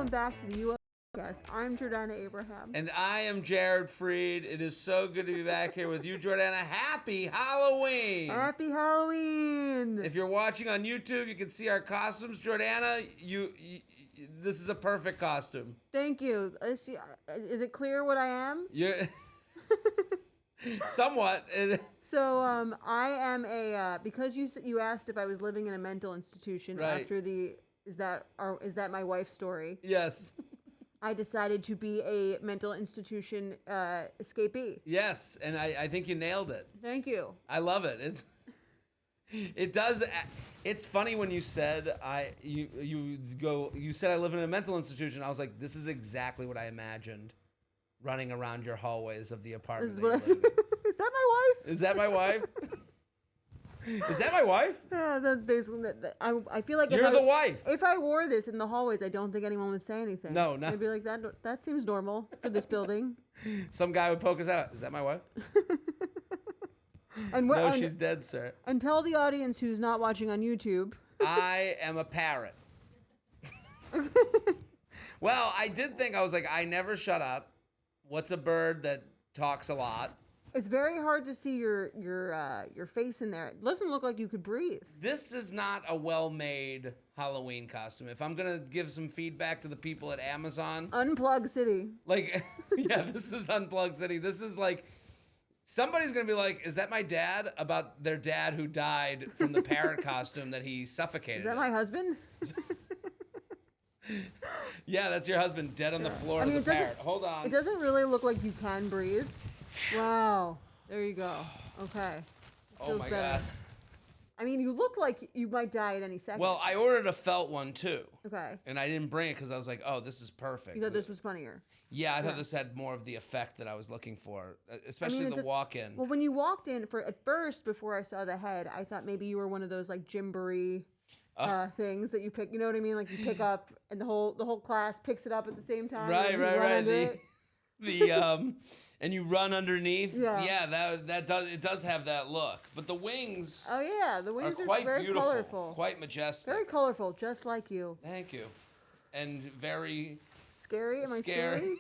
welcome back to the U.S. podcast. I'm Jordana Abraham. And I am Jared Freed. It is so good to be back here with you, Jordana. Happy Halloween! Happy Halloween! If you're watching on YouTube, you can see our costumes. Jordana, this is a perfect costume. Thank you. Is it clear what I am? You're somewhat. So I am a because you asked if I was living in a mental institution Right. after the is that my wife's story? Yes. I decided to be a mental institution escapee. Yes, and I think you nailed it. Thank you. I love it. It's funny when you said you said I live in a mental institution. I was like, this is exactly what I imagined running around your hallways of the apartment. This is what I said. Is that my wife? Is that my wife? Is that my wife? Yeah, that's basically that. I feel like You're the wife. If I wore this in the hallways, I don't think anyone would say anything. No, no. I'd be like, that seems normal for this building. Some guy would poke us out. Is that my wife? No, she's dead, sir. And tell the audience who's not watching on YouTube. I am a parrot. Well, I did think, I was like, I never shut up. What's a bird that talks a lot? It's very hard to see your face in there. It doesn't look like you could breathe. This is not a well-made Halloween costume. If I'm gonna give some feedback to the people at Amazon, Unplug City. like, yeah, this is Unplugged City. This is like, somebody's gonna be like, is that my dad? About their dad who died from the parrot costume that he suffocated. Is that my husband? Yeah, that's your husband dead on the floor as a parrot. Hold on. It doesn't really look like you can breathe. Wow. There you go. Okay. Oh my God. I mean, you look like you might die at any second. Well, I ordered a felt one too. Okay. And I didn't bring it because I was like, oh, this is perfect. You thought this was funnier. Yeah, I thought this had more of the effect that I was looking for, especially the walk-in. Well, when you walked in, at first, before I saw the head, I thought maybe you were one of those like Gymboree things that you pick. You know what I mean? Like you pick up, and the whole class picks it up at the same time. Right. And you run underneath. Yeah, that does have that look. But the wings. Oh yeah, the wings are quite very beautiful, colorful, quite majestic. very colorful, just like you. Thank you, and very scary. Am I scary?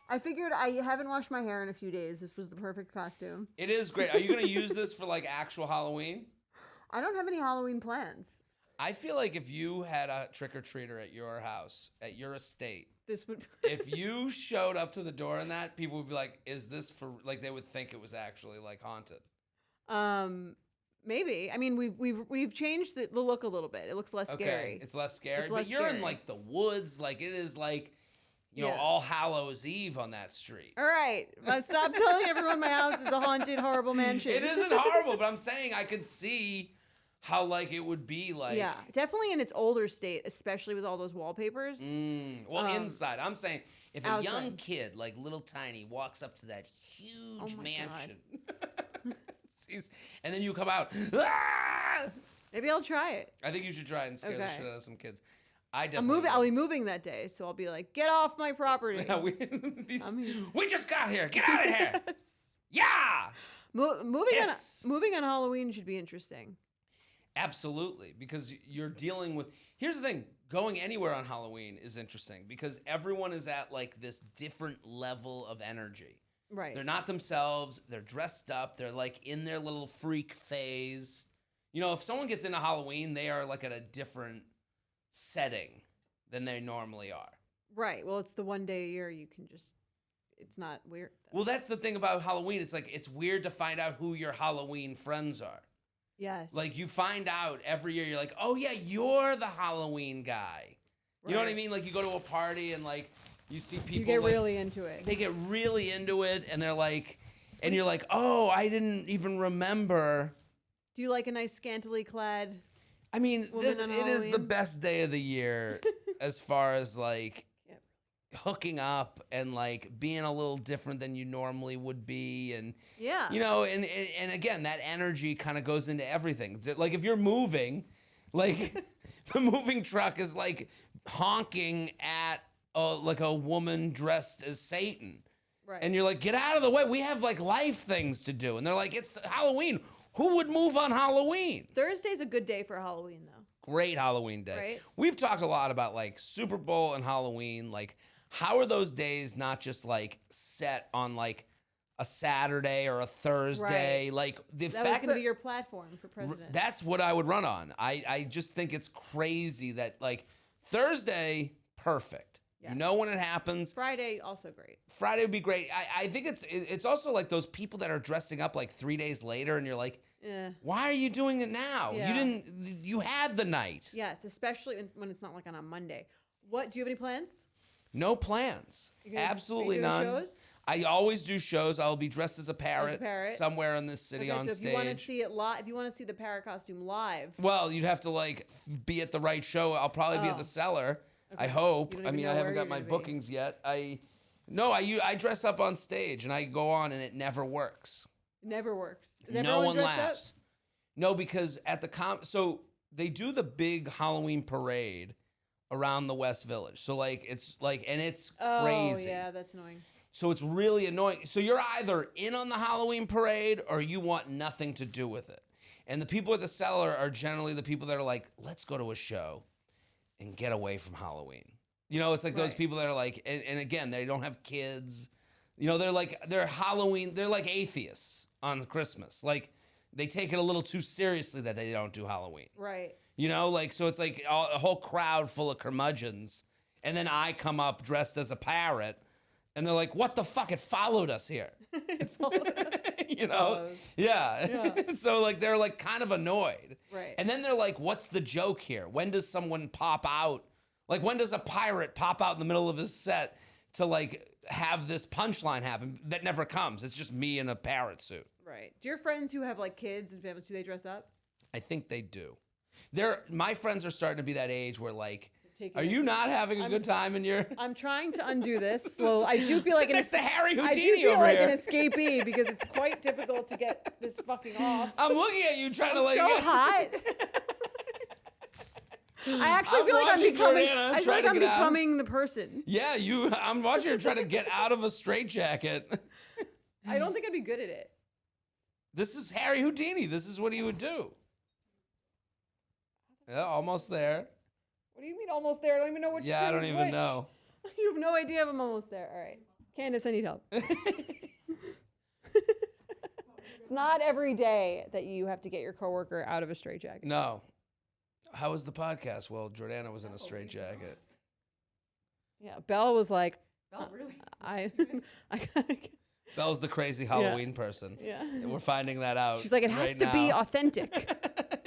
I figured I haven't washed my hair in a few days. This was the perfect costume. It is great. Are you gonna use this for like actual Halloween? I don't have any Halloween plans. I feel like if you had a trick-or-treater at your house, at your estate, this would if you showed up to the door in that, people would be like, is this for, like, they would think it was actually like haunted. Maybe. I mean, we've changed the look a little bit. It looks less scary. It's less scary. It's less but you're scary. in like the woods, like it is like, you know, All Hallows Eve on that street. All right. Stop telling everyone my house is a haunted, horrible mansion. It isn't horrible, but I'm saying I could see how like it would be like. Yeah, definitely in its older state, especially with all those wallpapers. Well, inside. I'm saying if outside. a young kid, like little tiny, walks up to that huge mansion, and then you come out, ah! Maybe I'll try it. I think you should try it and scare the shit out of some kids. I definitely. I'll be moving that day, so I'll be like, "Get off my property." Yeah, we just got here. Get out of here. Yeah. Moving on Halloween should be interesting. Absolutely, because you're dealing with. Here's the thing: going anywhere on Halloween is interesting because everyone is at like this different level of energy. Right. They're not themselves. They're dressed up. They're like in their little freak phase. You know, if someone gets into Halloween, they are like at a different setting than they normally are. Right. Well, it's the one day a year you can just. It's not weird. Well, that's the thing about Halloween. It's like it's weird to find out who your Halloween friends are. Yes. Like you find out every year, you're like, oh yeah, you're the Halloween guy. You know what I mean? Like you go to a party and like you see people. You get really into it. They get really into it and they're like, and you're like, oh, I didn't even remember. Do you like a nice scantily clad? I mean, it is the best day of the year as far as like hooking up and like being a little different than you normally would be, and you know, and again, that energy kind of goes into everything. Like if you're moving, like the moving truck is like honking at like a woman dressed as Satan, right? And you're like, get out of the way. We have like life things to do, and they're like, it's Halloween. Who would move on Halloween? Thursday's a good day for Halloween, though. great Halloween day. Right. We've talked a lot about like Super Bowl and Halloween. Like, how are those days not just like set on like a Saturday or a Thursday? Right. Like the That was fact going to be your platform for president. that's what I would run on. I just think it's crazy that like Thursday, perfect. Yes. You know when it happens. Friday, also great. Friday would be great. I think it's also like those people that are dressing up like 3 days later, and you're like, why are you doing it now? Yeah. You had the night. Yes, especially when it's not like on a Monday. Do you have any plans? No plans. Absolutely none. Shows? I always do shows. I'll be dressed as a parrot, somewhere in this city on so stage. If you want to see it live, if you want to see the parrot costume live, well, you'd have to like be at the right show. I'll probably be at the Cellar. Okay. I hope. I mean, I haven't got my bookings yet. I dress up on stage and I go on and it never works. It never works. No one laughs. Up? No, because at the so they do the big Halloween parade around the West Village. So like it's like, and it's crazy. Oh yeah, that's annoying. So it's really annoying. So you're either in on the Halloween parade or you want nothing to do with it. And the people at the Cellar are generally the people that are like, let's go to a show and get away from Halloween. You know, it's like those people that are like, and again, they don't have kids. You know, they're Halloween, they're like atheists on Christmas. Like, they take it a little too seriously that they don't do Halloween. Right. You know, like, so it's like a whole crowd full of curmudgeons. And then I come up dressed as a parrot. And they're like, what the fuck? It followed us here. It followed us. You know? Yeah. So like they're like kind of annoyed. Right. And then they're like, what's the joke here? When does someone pop out? Like when does a pirate pop out in the middle of his set to like have this punchline happen that never comes? It's just me in a parrot suit. Right. Do your friends who have like kids and families, do they dress up? I think they do. My friends are starting to be that age where like, are you not having a good time in your? I'm trying to undo this slowly. I do feel like it's the Harry Houdini I do feel over like here. An escapee because it's quite difficult to get this fucking off. I'm looking at you trying to like. So hot. I actually feel like I'm becoming. I feel like I'm becoming the person. Yeah, I'm watching her try to get out of a straitjacket. I don't think I'd be good at it. This is Harry Houdini. This is what he would do. Yeah, almost there. What do you mean almost there? I don't even know which. Yeah, I don't even know. You have no idea if I'm almost there. All right. Candace, I need help. It's not every day that you have to get your coworker out of a straitjacket. No. How was the podcast? Well, Jordana was in a straitjacket. Yeah, Belle was like, really? I gotta. Belle's the crazy Halloween person. Yeah. And we're finding that out. She's like, it has to be authentic.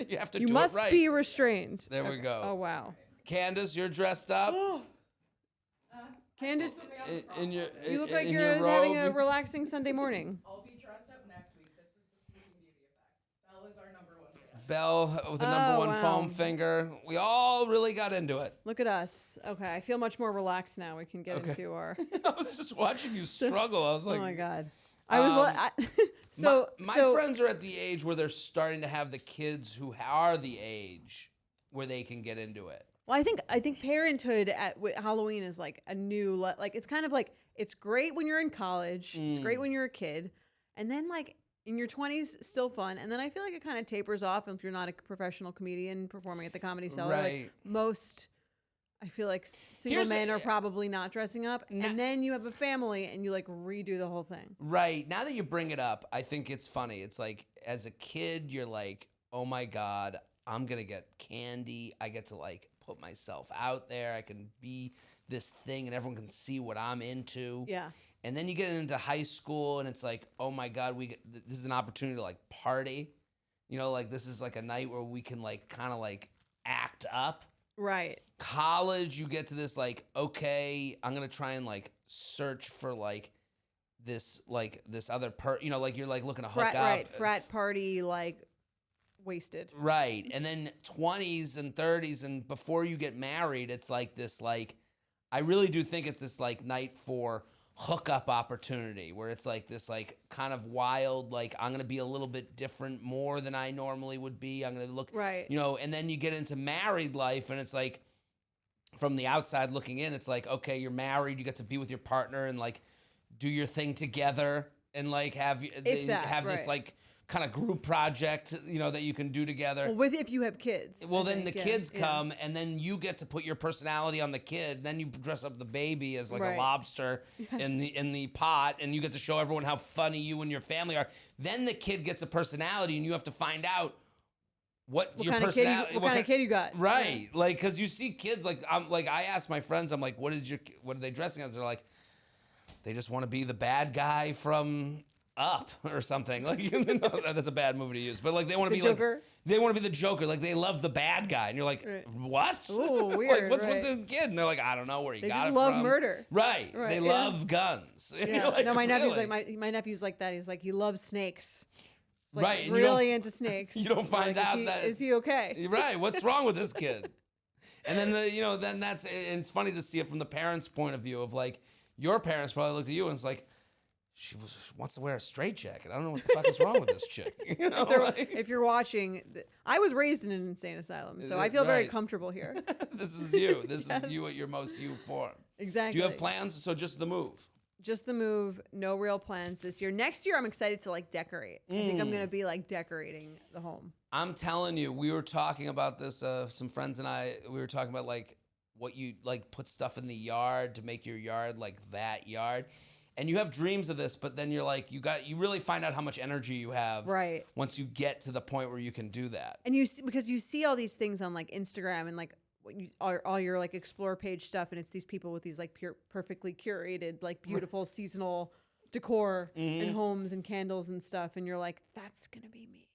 You have to do it right. You must be restrained. There we go. Oh, wow. Candace, you're dressed up. Candace, you look like you're having a relaxing Sunday morning. I'll be dressed up next week. This was the Sleeping Beauty effect. Belle is our number one fan. Belle with the number one foam finger. We all really got into it. Look at us. Okay, I feel much more relaxed now. We can get into our. I was just watching you struggle. I was like, oh my God. I was like, my friends are at the age where they're starting to have the kids who are the age where they can get into it. Well, I think parenthood with Halloween is like a new, like it's kind of like, it's great when you're in college. It's great when you're a kid. And then like in your 20s, still fun. And then I feel like it kind of tapers off if you're not a professional comedian performing at the Comedy Cellar. Right. Like most, I feel like single men are probably not dressing up. And then you have a family and you like redo the whole thing. Right. Now that you bring it up, I think it's funny. It's like as a kid, you're like, oh my God, I'm going to get candy. I get to like put myself out there. I can be this thing and everyone can see what I'm into. Yeah. And then you get into high school and it's like, oh my God, this is an opportunity to like party. You know, like this is like a night where we can like kind of like act up. Right. College, you get to this like, okay, I'm going to try and like search for like this other you know, like you're like looking to hook up. Right. Frat party, like wasted. Right. And then 20s and 30s and before you get married, it's like this like, I really do think it's this like night for hookup opportunity where it's like this like kind of wild, like I'm going to be a little bit different more than I normally would be. I'm going to look, you know, and then you get into married life and it's like from the outside looking in, it's like, okay, you're married, you get to be with your partner and like do your thing together and like have this like kind of group project, that you can do together. Well, if you have kids. Well, then the kids come, and then you get to put your personality on the kid. Then you dress up the baby as like a lobster in the pot, and you get to show everyone how funny you and your family are. Then the kid gets a personality, and you have to find out what your kind personality, what kind of kid you got, right? Yeah. Like, because you see kids I ask my friends, I'm like, what are they dressing as? They're like, they just want to be the bad guy from Up or something. Like, that's a bad movie to use, but like they want to be Joker? like they want to be the Joker. Like they love the bad guy, and you're like, what? Ooh, weird. Like, what's with the kid? And they're like, I don't know where he got it from. They just love murder. Right. They love guns. Yeah. Like, no, my nephew's really? like my nephew's like that. He's like he loves snakes. He's Right. And really into snakes. You don't find out that is he okay? Right. What's wrong with this kid? And then then and it's funny to see it from the parents' point of view of like your parents probably looked at you and it's like, she wants to wear a straitjacket. I don't know what the fuck is wrong with this chick. If you're watching, I was raised in an insane asylum, so I feel very comfortable here. This is you. This is you at your most you form. Exactly. Do you have plans? So just the move. Just the move. No real plans this year. Next year, I'm excited to like decorate. I think I'm gonna be like decorating the home. I'm telling you, we were talking about this. Some friends and I, we were talking about like what you like put stuff in the yard to make your yard like that yard. And you have dreams of this, but then you're like, you really find out how much energy you have once you get to the point where you can do that. And because you see all these things on like Instagram and like all your like explore page stuff, and it's these people with these like perfectly curated, like beautiful seasonal decor and homes and candles and stuff, and you're like, that's gonna be me.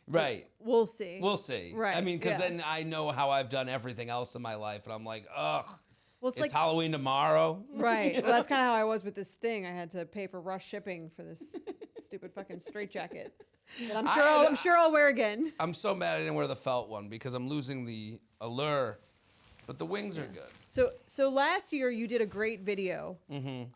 Right. We'll see. We'll see. Right. I mean, because then I know how I've done everything else in my life, and I'm like, ugh. Well, it's like Halloween tomorrow. Right. Well, that's kind of how I was with this thing. I had to pay for rush shipping for this stupid fucking straitjacket that I'm sure I'll wear again. I'm so mad I didn't wear the felt one because I'm losing the allure, but the wings are good. So last year you did a great video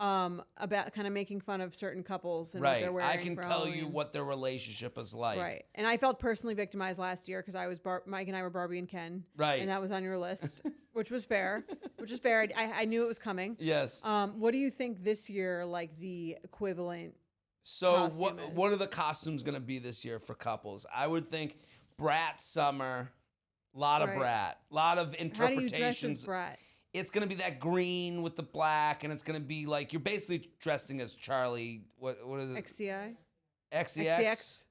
about kind of making fun of certain couples and what they're wearing. I can tell you what their relationship is like. Right. And I felt personally victimized last year because Mike and I were Barbie and Ken. Right. And that was on your list, which was fair. I knew it was coming. Yes. What do you think this year, like the equivalent? So what are the costumes going to be this year for couples? I would think brat summer, a lot of brat, a lot of interpretations. How do you dress as brat? It's going to be that green with the black, and it's going to be like, you're basically dressing as Charlie, what is it? XCI? XCX?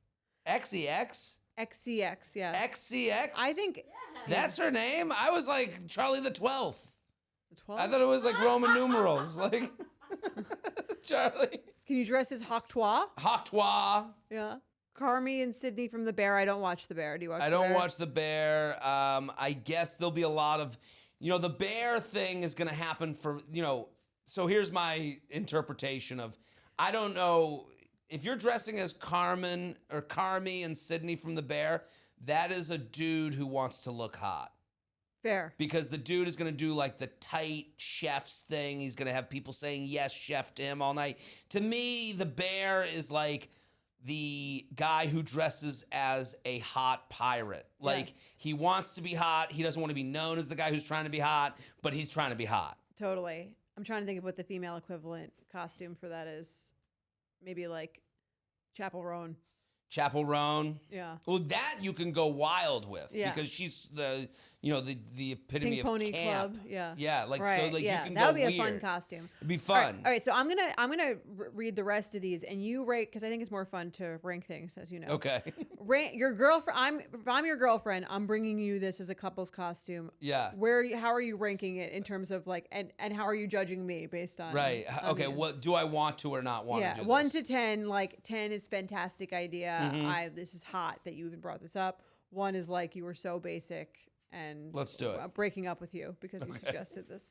XCX? XCX, yeah. XCX? I think... That's her name? I was like Charlie the 12th. The 12th? I thought it was like Roman numerals. Like, Charlie. Can you dress as Hawktois? Hawktois. Yeah. Carmi and Sydney from The Bear. I don't watch The Bear. Do you watch The Bear? I don't watch The Bear. I guess there'll be a lot of... the bear thing is going to happen for, so here's my interpretation of, I don't know, if you're dressing as Carmen or Carmi and Sydney from The Bear, that is a dude who wants to look hot. Fair. Because the dude is going to do like the tight chef's thing. He's going to have people saying yes, chef to him all night. To me, the bear is like the guy who dresses as a hot pirate. Like, he wants to be hot. He doesn't want to be known as the guy who's trying to be hot, but he's trying to be hot. Totally. I'm trying to think of what the female equivalent costume for that is. Maybe like Chapel Roan. Chapel Roan. Yeah. Well, that you can go wild with because she's the epitome Pink of Pony camp. Club. Yeah. Yeah. Like so. Like you can that would be weird. A fun costume. It'd be fun. All right. So I'm gonna read the rest of these and you rate because I think it's more fun to rank things, as you know. Okay. Rank your girlfriend. If I'm your girlfriend, I'm bringing you this as a couple's costume. Yeah. How are you ranking it in terms of like and how are you judging me based on? Right. Okay. What do I want to or not want to do? 1 to 10. Like 10 is fantastic idea. This is hot that you even brought this up. 1 is like you were so basic and let's do it. Breaking up with you because you suggested this.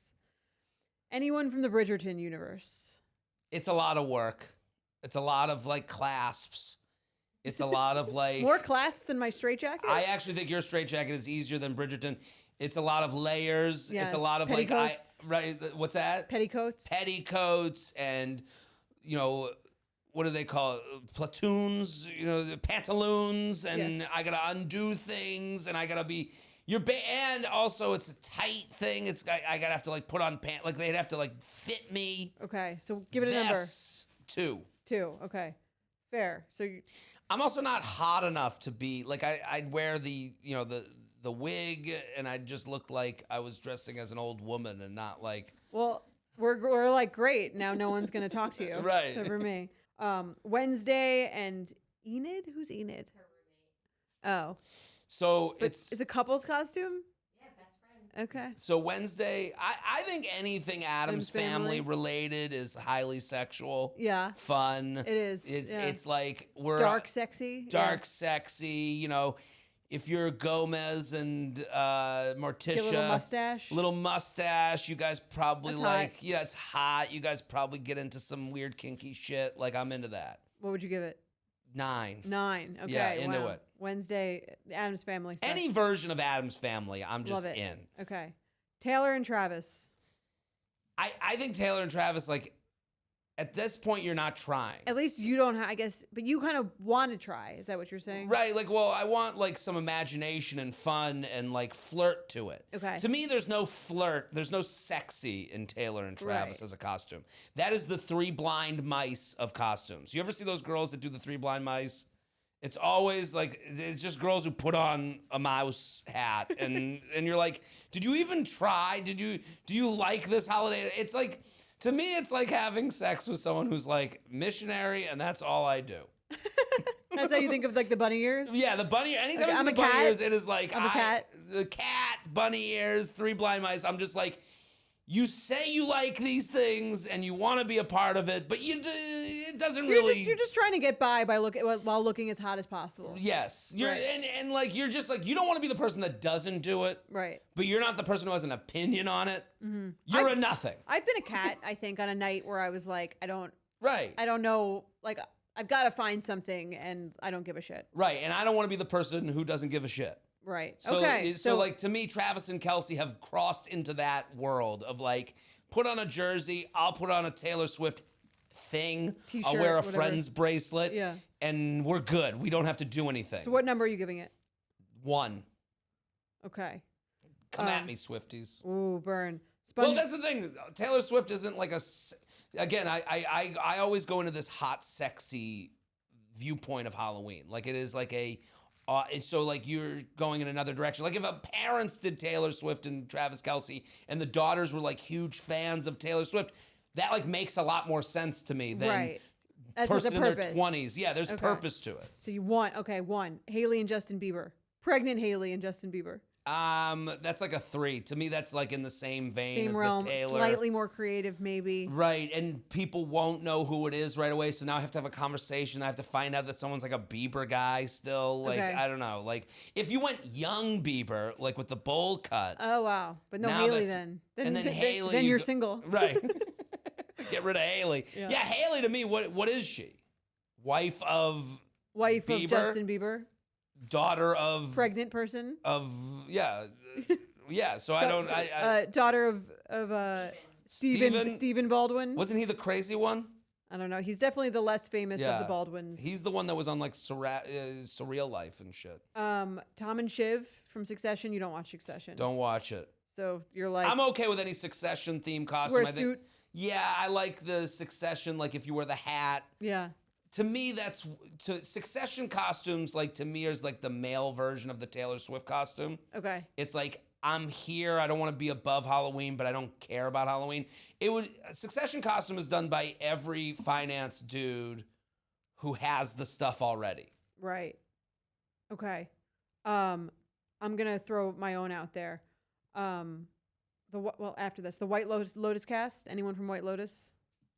Anyone from the Bridgerton universe? It's a lot of work. It's a lot of like clasps. It's a lot of like more clasps than my straitjacket. I actually think your straitjacket is easier than Bridgerton. It's a lot of layers. Yes. It's a lot of petticoats. What's that? Petticoats. Petticoats and what do they call it? Platoons, pantaloons, and I gotta undo things, and I gotta be and also it's a tight thing. I gotta have to like put on pants, like they'd have to like fit me. Okay, so give it a number. 2. 2. Okay, fair. So I'm also not hot enough to be like I'd wear the wig and I'd just look like I was dressing as an old woman and not like. Well, we're like great now. No one's gonna talk to you, right? Except for me. Wednesday and Enid. Who's Enid? Her roommate. Oh, so it's a couple's costume. Okay. So Wednesday, I think anything Addams family related is highly sexual. Yeah. Fun. It is. It's like we're dark sexy. Sexy. You know, if you're Gomez and Morticia, get a little mustache. You guys probably That's like. hot. Yeah, it's hot. You guys probably get into some weird kinky shit. Like I'm into that. What would you give it? 9. 9. Okay. Yeah, into it. Wednesday, the Addams Family. Stuff. Any version of Addams Family, I'm just Love it. in. Okay. Taylor and Travis. I think Taylor and Travis, like, at this point, you're not trying. At least you don't, I guess, but you kind of want to try. Is that what you're saying? Right. Like, well, I want, like, some imagination and fun and, like, flirt to it. Okay. To me, there's no flirt. There's no sexy in Taylor and Travis as a costume. That is the 3 blind mice of costumes. You ever see those girls that do the 3 blind mice? It's always like, it's just girls who put on a mouse hat and you're like, did you even try? Do you like this holiday? It's like, to me, it's like having sex with someone who's like missionary and that's all I do. That's how you think of like the bunny ears? Yeah, the bunny, anytime like, I I'm see a the bunny cat. ears, it is like, I'm a cat. The cat, bunny ears, 3 blind mice. I'm just like, you say you like these things and you want to be a part of it, but it doesn't really. You're just trying to get by while looking as hot as possible. Yes, you're right. and like you're just like you don't want to be the person that doesn't do it, right? But you're not the person who has an opinion on it. Mm-hmm. You're a nothing. I've been a cat, I think, on a night where I was like, I don't know, like I've got to find something, and I don't give a shit. Right, and I don't want to be the person who doesn't give a shit. Right. So, okay. So like to me, Travis and Kelsey have crossed into that world of like, put on a jersey, I'll put on a Taylor Swift thing, T-shirt, I'll wear a whatever. friend's bracelet, and we're good. We don't have to do anything. So what number are you giving it? 1. Okay. Come at me, Swifties. Ooh, burn. Well, that's the thing. Taylor Swift isn't like a. Again, I always go into this hot, sexy viewpoint of Halloween. Like it is like a. So like you're going in another direction. Like if parents did Taylor Swift and Travis Kelce, and the daughters were like huge fans of Taylor Swift, that like makes a lot more sense to me than person in their 20s. Yeah, there's purpose to it. So you want 1 Hailey and Justin Bieber, pregnant Hailey and Justin Bieber. That's like a 3. To me, that's like in the same vein as realm, the Taylor. Slightly more creative, maybe. Right, and people won't know who it is right away, so now I have to have a conversation. I have to find out that someone's like a Bieber guy still. Like, I don't know. Like, if you went young Bieber, like with the bowl cut. Oh, wow. But no Hailey then. And then Hailey. Then you're single. Right. Get rid of Hailey. Yeah, Hailey to me, what is she? Wife of Justin Bieber. Daughter of pregnant person of so I don't daughter of Stephen Baldwin. Wasn't he the crazy one? I don't know. He's definitely the less famous of the Baldwins. He's the one that was on like Surreal Life and shit. Tom and Shiv from Succession. You don't watch Succession. Don't watch it. So you're like, I'm okay with any Succession theme costume. Wear a suit. Yeah, I like the Succession. Like if you wear the hat. Yeah. To me, Succession costumes, like, to me, is like the male version of the Taylor Swift costume. Okay. It's like, I'm here, I don't want to be above Halloween, but I don't care about Halloween. Succession costume is done by every finance dude who has the stuff already. Right. Okay. I'm going to throw my own out there. After this, the White Lotus cast, anyone from White Lotus?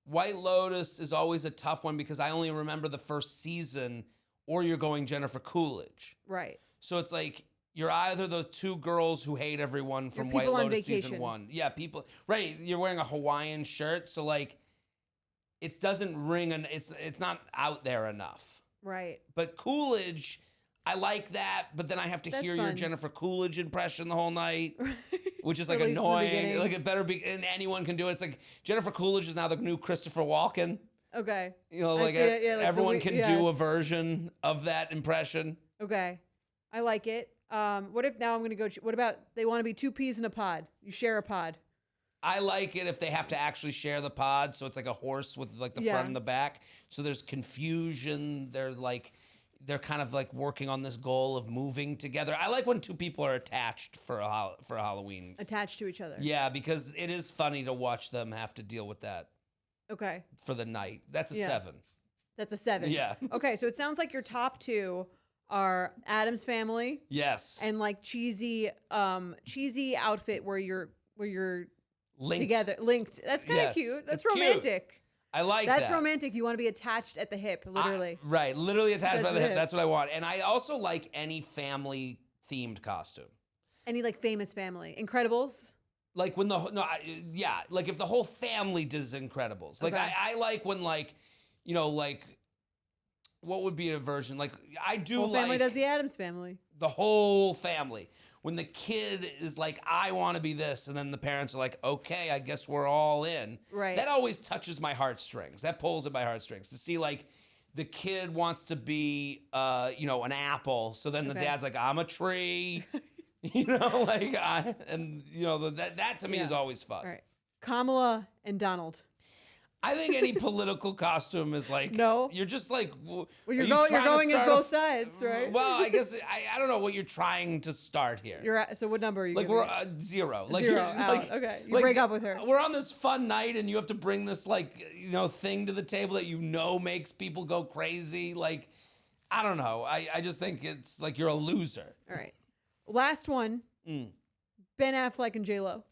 White Lotus is always a tough one because I only remember the first season, or you're going Jennifer Coolidge. Right. So it's like you're either the 2 girls who hate everyone from White Lotus season 1. Yeah, people. Right. You're wearing a Hawaiian shirt, so like it doesn't ring and it's not out there enough. Right. But Coolidge, I like that, but then I have to hear your Jennifer Coolidge impression the whole night, which is like annoying. Like it better be, and anyone can do it. It's like Jennifer Coolidge is now the new Christopher Walken. Okay. You know, like, everyone can do a version of that impression. Okay. I like it. What if now I'm going to go, what about they want to be 2 peas in a pod? You share a pod. I like it if they have to actually share the pod. So it's like a horse with like the front and the back. So there's confusion. They're like, they're kind of like working on this goal of moving together. I like when two people are attached for Halloween. Attached to each other. Yeah, because it is funny to watch them have to deal with that. Okay. For the night. That's a 7. That's a 7. Yeah. Okay, so it sounds like your top 2 are Addams Family. Yes. And like cheesy outfit where you're linked together, linked. That's kind of cute. That's romantic. Cute. I like that. That's romantic. You want to be attached at the hip, literally. Right, literally attached by the hip. That's what I want. And I also like any family themed costume. Any like famous family. Incredibles. Like when like if the whole family does Incredibles. Like I like when like, you know, like what would be a version? Like I do whole family does the Addams Family. The whole family. When the kid is like, I want to be this, and then the parents are like, okay, I guess we're all in. Right. That always touches my heartstrings. That pulls at my heartstrings to see like the kid wants to be, you know, an apple. So then the dad's like, I'm a tree. You know, like and you know that to me is always fun. All right. Kamala and Donald. I think any political costume is like you're just like you're going as both sides, right? Well, I guess I don't know what you're trying to start here. So what number are you? Like giving we're 0. Like 0 out. Okay, you break up with her. We're on this fun night, and you have to bring this like thing to the table that makes people go crazy. Like I don't know. I just think it's like you're a loser. All right, last one. Ben Affleck and J-Lo.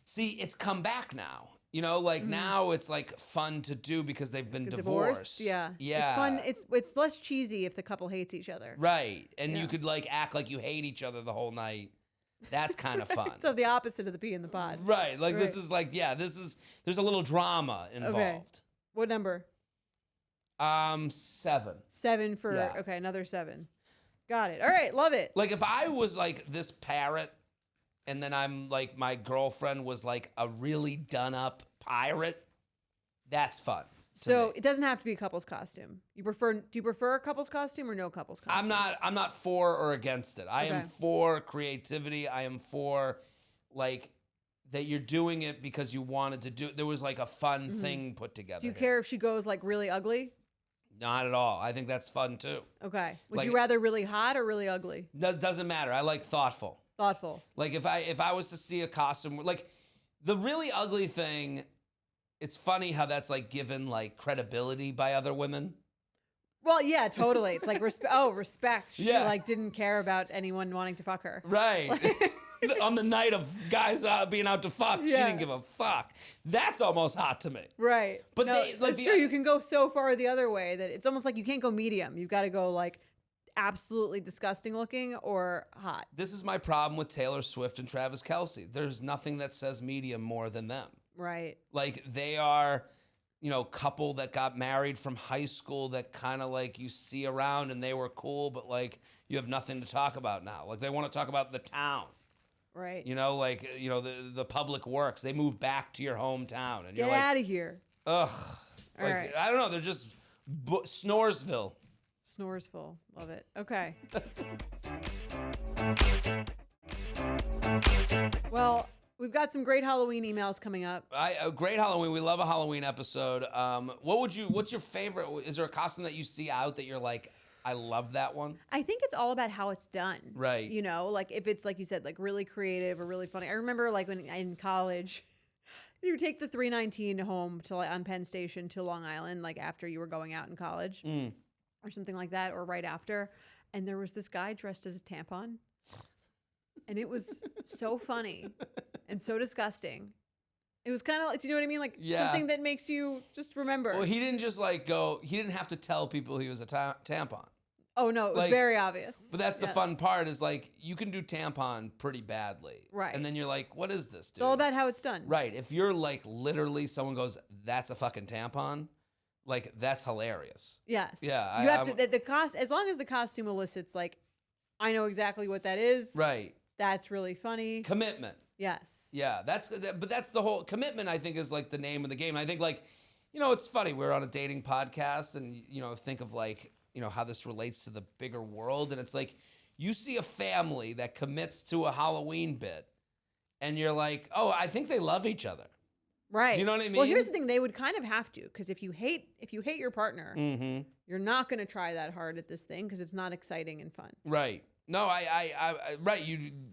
See, it's come back now. You know, like now it's like fun to do because they've been divorced. Yeah. It's fun. It's less cheesy if the couple hates each other. Right. And you could like act like you hate each other the whole night. That's kind of fun. So the opposite of the pea in the pod. Right. Like this is like, there's a little drama involved. Okay. What number? 7. 7 for, another 7. Got it. All right. Love it. Like if I was like this parrot, and then I'm like, my girlfriend was like a really done up pirate. That's fun. So it doesn't have to be a couple's costume. Do you prefer a couple's costume or no couple's costume? I'm not for or against it. I am for creativity. I am for like that you're doing it because you wanted to do it. There was like a fun thing put together. Do you care if she goes like really ugly? Not at all. I think that's fun too. Okay. Would you rather really hot or really ugly? Doesn't matter. I like thoughtful. Like if I was to see a costume, like the really ugly thing, it's funny how that's like given like credibility by other women. Well, yeah, totally. It's like respect. She like didn't care about anyone wanting to fuck her. Right. On the night of guys being out to fuck, she didn't give a fuck. That's almost hot to me. Right. But that's true. You can go so far the other way that it's almost like you can't go medium. You've got to go like absolutely disgusting looking or hot. This is my problem with Taylor Swift and Travis Kelce. There's nothing that says medium more than them. Right. Like they are, couple that got married from high school that kind of like you see around and they were cool, but like you have nothing to talk about now. Like they want to talk about the town. Right. The public works. They move back to your hometown and you're like, get out of here. Ugh. All right. I don't know. They're just Snoresville. Snoresville. Love it. Okay. Well, we've got some great Halloween emails coming up. Great Halloween. We love a Halloween episode. What's your favorite? Is there a costume that you see out that you're like, I love that one? I think it's all about how it's done. Right. Like if it's like you said, like really creative or really funny. I remember like when in college, you would take the 319 home to on Penn Station to Long Island, like after you were going out in college. Or something like that, or right after. And there was this guy dressed as a tampon. And it was so funny and so disgusting. It was kind of like, do you know what I mean? Like something that makes you just remember. Well, he didn't just he didn't have to tell people he was a tampon. Oh, no, it was very obvious. But that's the fun part is like, you can do tampon pretty badly. Right. And then you're like, what is this, dude? It's all about how it's done. Right. If you're like literally someone goes, that's a fucking tampon. Like that's hilarious. Yes. Yeah. You have to the cost as long as the costume elicits like, I know exactly what that is. Right. That's really funny. Commitment. Yes. Yeah. That's the whole commitment. I think is like the name of the game. I think like, it's funny. We're on a dating podcast, and think of like how this relates to the bigger world, and it's like you see a family that commits to a Halloween bit, and you're like, oh, I think they love each other. Right. Do you know what I mean? Well, here's the thing. They would kind of have to, because if you hate your partner, You're not going to try that hard at this thing because it's not exciting and fun. Right. No, right.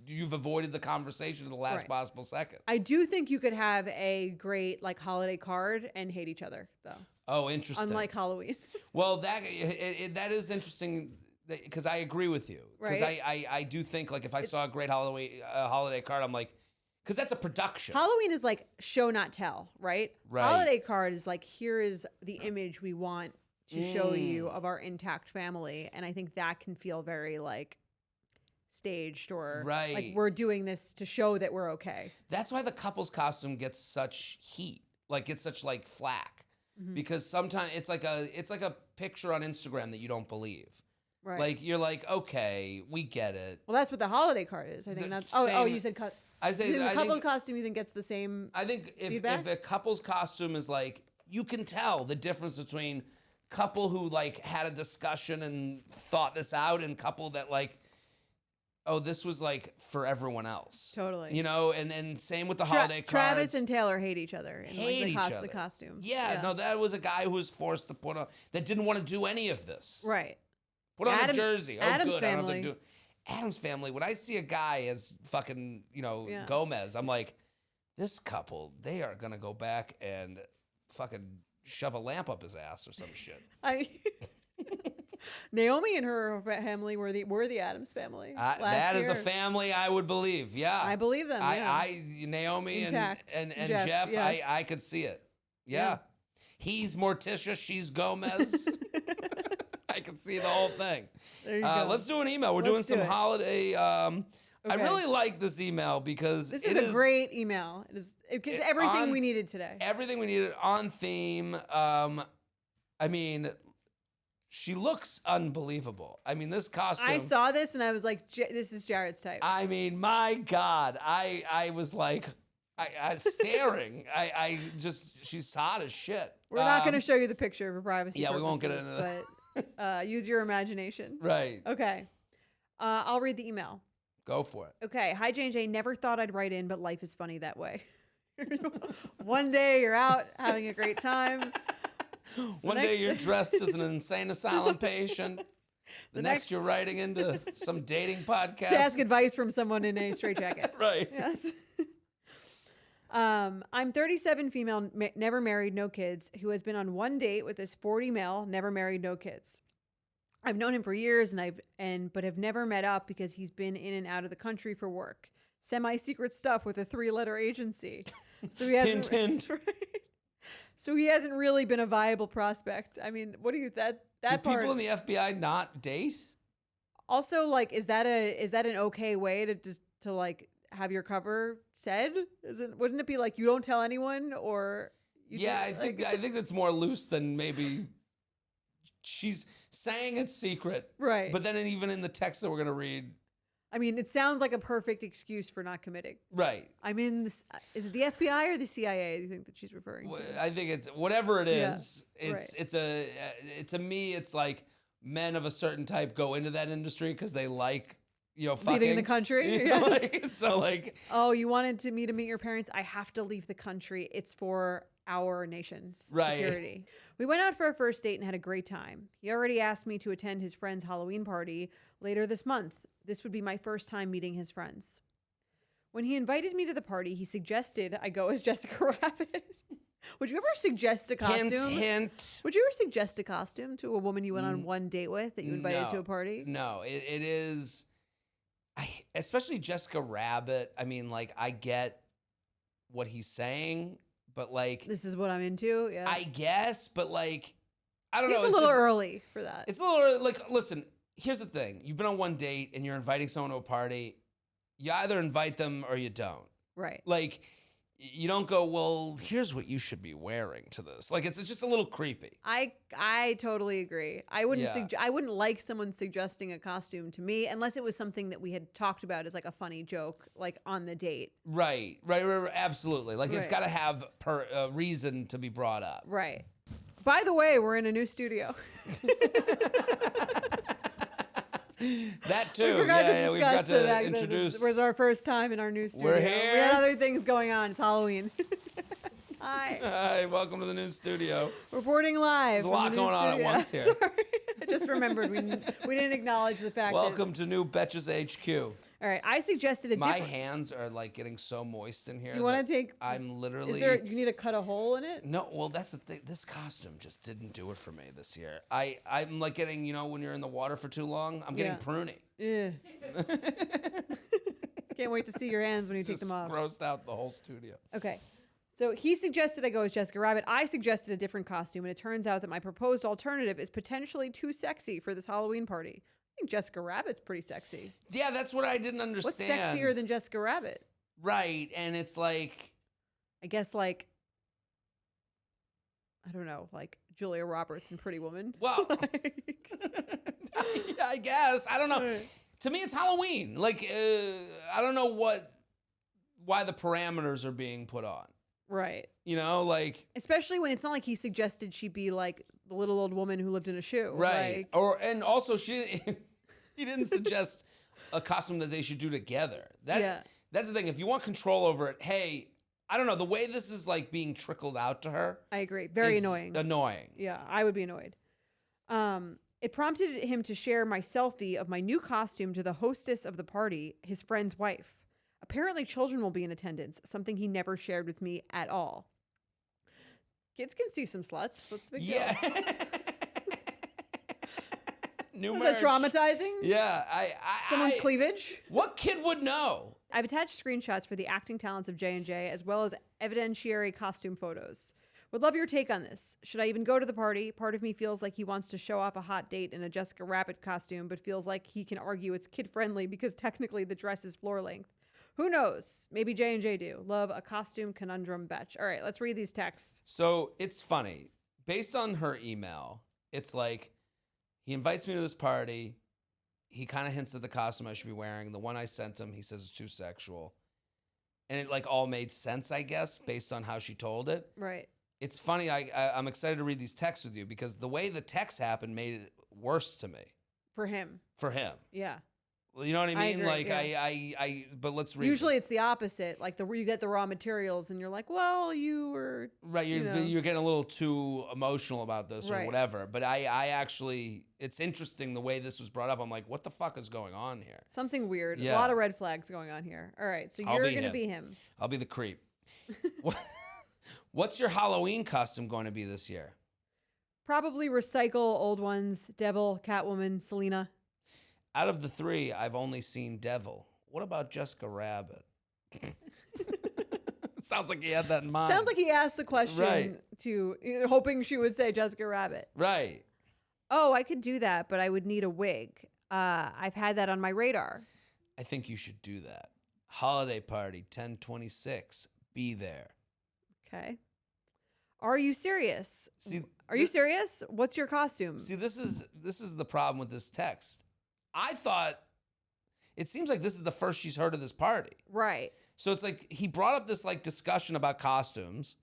You've avoided the conversation to the last possible second. I do think you could have a great like holiday card and hate each other though. Oh, interesting. Unlike Halloween. Well, that is interesting because I agree with you. Because I do think like if I saw a great holiday card, I'm like, because that's a production. Halloween is like show not tell, right? Right. Holiday card is like, here is the image we want to show you of our intact family, and I think that can feel very like staged or like we're doing this to show that we're okay. That's why the couple's costume gets such heat, like gets such like flack, because sometimes it's like a picture on Instagram that you don't believe. Right. Like you're like, okay, we get it. Well, that's what the holiday card is. I think that's. Oh, you said cut. I say the couple costume. You think gets the same? I think if a couple's costume is like, you can tell the difference between couple who like had a discussion and thought this out and couple that like, oh, this was like for everyone else. Totally. You know, and then same with the holiday cards. Travis and Taylor hate each other. In the costume. Yeah, no, that was a guy who was forced to put on, that didn't want to do any of this. Right. Put on a jersey. Oh, Adam's good. Family. I don't have to do Adam's Family. When I see a guy as fucking, Gomez, I'm like, this couple, they are going to go back and fucking shove a lamp up his ass or some shit. Naomi and her family were the Adams Family. That is a family I would believe. Yeah, I believe them. Yeah. Naomi Intact. and Jeff. Yes. I could see it. Yeah. He's Morticia. She's Gomez. I can see the whole thing. There you go. Let's do an email. We're doing some holiday. I really like this email because this is a great email. It gives everything we needed today. Everything we needed on theme. I mean, she looks unbelievable. I mean, this costume. I saw this and I was like, this is Jared's type. I mean, my God. I was like, I staring. I just, she's hot as shit. We're not going to show you the picture for privacy purposes. We won't get into that. But use your imagination. Right. Okay. I'll read the email. Go for it. Okay. Hi, J&J. Never thought I'd write in, but life is funny that way. One day you're out having a great time. One day you're dressed as an insane asylum patient. The next you're writing into some dating podcast. To ask advice from someone in a straitjacket. Right. Yes. I'm 37 female, never married, no kids, who has been on one date with this 40 male, never married, no kids. I've known him for years but have never met up because he's been in and out of the country for work. Semi-secret stuff with a 3-letter agency. So he hasn't hint. Right? So he hasn't really been a viable prospect. I mean, what do you that Do part? people in the FBI not date? Also, like, is that an okay way to like have your cover said? Wouldn't it be like you don't tell anyone or I think it's more loose than maybe she's saying it's secret. Right. But then even in the text that we're going to read, I mean, it sounds like a perfect excuse for not committing. Right. I mean, is it the FBI or the CIA? Do you think that she's referring to? I think it's whatever it is. Yeah, To me, it's like men of a certain type go into that industry because they like, fucking. Leaving the country. Yes. Oh, you wanted me to meet your parents? I have to leave the country. It's for our nation's security. We went out for our first date and had a great time. He already asked me to attend his friend's Halloween party later this month. This would be my first time meeting his friends. When he invited me to the party, he suggested I go as Jessica Rabbit. Would you ever suggest a costume? Hint. Would you ever suggest a costume to a woman you went on one date with that you invited to a party? No, it is. Especially Jessica Rabbit. I mean, like, I get what he's saying, but like, this is what I'm into. Yeah, I guess, but like, I don't know. It's a little early for that. It's a little early. Like, listen, here's the thing: you've been on one date and you're inviting someone to a party. You either invite them or you don't. Right. Like, you don't go, well, here's what you should be wearing to this. Like, it's just a little creepy. I totally agree. I wouldn't like someone suggesting a costume to me unless it was something that we had talked about as like a funny joke, like on the date. Right. Absolutely. Like, it's got to have a reason to be brought up. Right. By the way, we're in a new studio. That too. We forgot to introduce. It was our first time in our new studio. We're here. We had other things going on. It's Halloween. Hi. Hi. Welcome to the new studio. Reporting live. There's a lot going on at once here. Sorry. Just remembered we didn't acknowledge the fact Welcome to New Betches HQ. All right, I suggested a My different... hands are like getting so moist in here. Do you want to take... I'm literally... Is there... You need to cut a hole in it? No, well, that's the thing. This costume just didn't do it for me this year. I'm like getting, when you're in the water for too long, I'm getting pruny. Yeah. Can't wait to see your hands when you take them off. Grossed out the whole studio. Okay. So he suggested I go as Jessica Rabbit. I suggested a different costume, and it turns out that my proposed alternative is potentially too sexy for this Halloween party. I think Jessica Rabbit's pretty sexy. Yeah, that's what I didn't understand. What's sexier than Jessica Rabbit? Right, and it's like... I guess like... I don't know, like Julia Roberts in Pretty Woman. Well, I guess. I don't know. To me, it's Halloween. Like, I don't know why the parameters are being put on. Right. Like... Especially when it's not like he suggested she be like the little old woman who lived in a shoe. Right. And also, he didn't suggest a costume that they should do together. That's the thing. If you want control over it, hey, I don't know. The way this is like being trickled out to her. I agree. Very annoying. Annoying. Yeah, I would be annoyed. It prompted him to share my selfie of my new costume to the hostess of the party, his friend's wife. Apparently, children will be in attendance, something he never shared with me at all. Kids can see some sluts. What's the big deal? New Was merch. that traumatizing? Yeah. Someone's cleavage? What kid would know? I've attached screenshots for the acting talents of J&J, as well as evidentiary costume photos. Would love your take on this. Should I even go to the party? Part of me feels like he wants to show off a hot date in a Jessica Rabbit costume, but feels like he can argue it's kid-friendly because technically the dress is floor length. Who knows? Maybe J&J do. Love a costume conundrum betch. All right, let's read these texts. So it's funny. Based on her email, it's like, he invites me to this party. He kind of hints at the costume I should be wearing. The one I sent him, he says it's too sexual. And it like all made sense, I guess, based on how she told it. Right. It's funny. I'm excited to read these texts with you because the way the text happened made it worse to me. For him. Yeah. You know what I mean? I agree, like but let's read. Usually it's the opposite. Like you get the raw materials and you're like, well, you were right. You're getting a little too emotional about this or whatever. But I actually, it's interesting the way this was brought up. I'm like, what the fuck is going on here? Something weird. Yeah. A lot of red flags going on here. All right, so you're going to be him. I'll be the creep. What's your Halloween costume going to be this year? Probably recycle old ones. Devil, Catwoman, Selena. Out of the three, I've only seen Devil. What about Jessica Rabbit? Sounds like he had that in mind. Sounds like he asked the question hoping she would say Jessica Rabbit. Right. Oh, I could do that, but I would need a wig. I've had that on my radar. I think you should do that. Holiday party, 10/26. Be there. Okay. Are you serious? Are you serious? What's your costume? See, this is the problem with this text. I thought it seems like this is the first she's heard of this party. Right. So it's like he brought up this like discussion about costumes.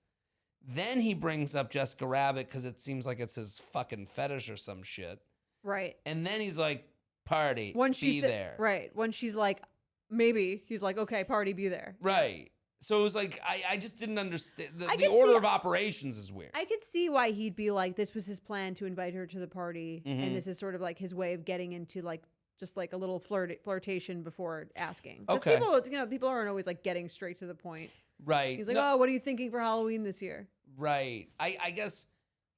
Then he brings up Jessica Rabbit because it seems like it's his fucking fetish or some shit. Right. And then he's like, party, be there. Right. When she's like, maybe, he's like, okay, party, be there. Right. So it was like, I just didn't understand. The order of operations is weird. I could see why he'd be like, this was his plan to invite her to the party. Mm-hmm. And this is sort of like his way of getting into like, just like a little flirtation before asking. Okay. People aren't always like getting straight to the point. Right. He's like, oh, what are you thinking for Halloween this year? Right. I guess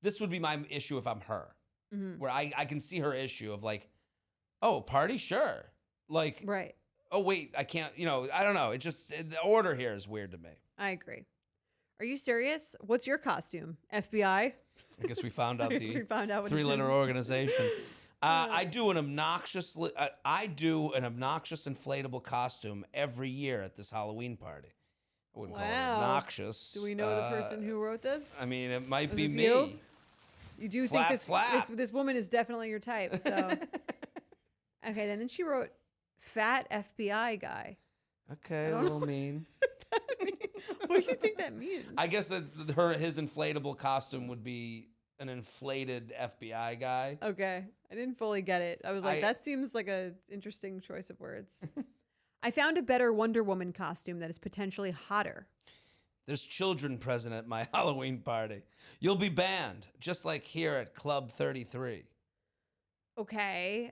this would be my issue if I'm her. Mm-hmm. Where I can see her issue of like, oh, party? Sure. Like, right. Oh, wait, I can't, I don't know. It just, the order here is weird to me. I agree. Are you serious? What's your costume? FBI? I guess we found out the three-letter organization. I do an obnoxious inflatable costume every year at this Halloween party. I wouldn't call it obnoxious. Do we know the person who wrote this? I mean, it might be me. You do think this woman is definitely your type. So, okay. Then she wrote, "Fat FBI guy." Okay, a little mean. What do you think that means? I guess that his inflatable costume would be an inflated FBI guy. Okay. I didn't fully get it. I was like, that seems like an interesting choice of words. I found a better Wonder Woman costume that is potentially hotter. There's children present at my Halloween party. You'll be banned, just like here at Club 33. okay.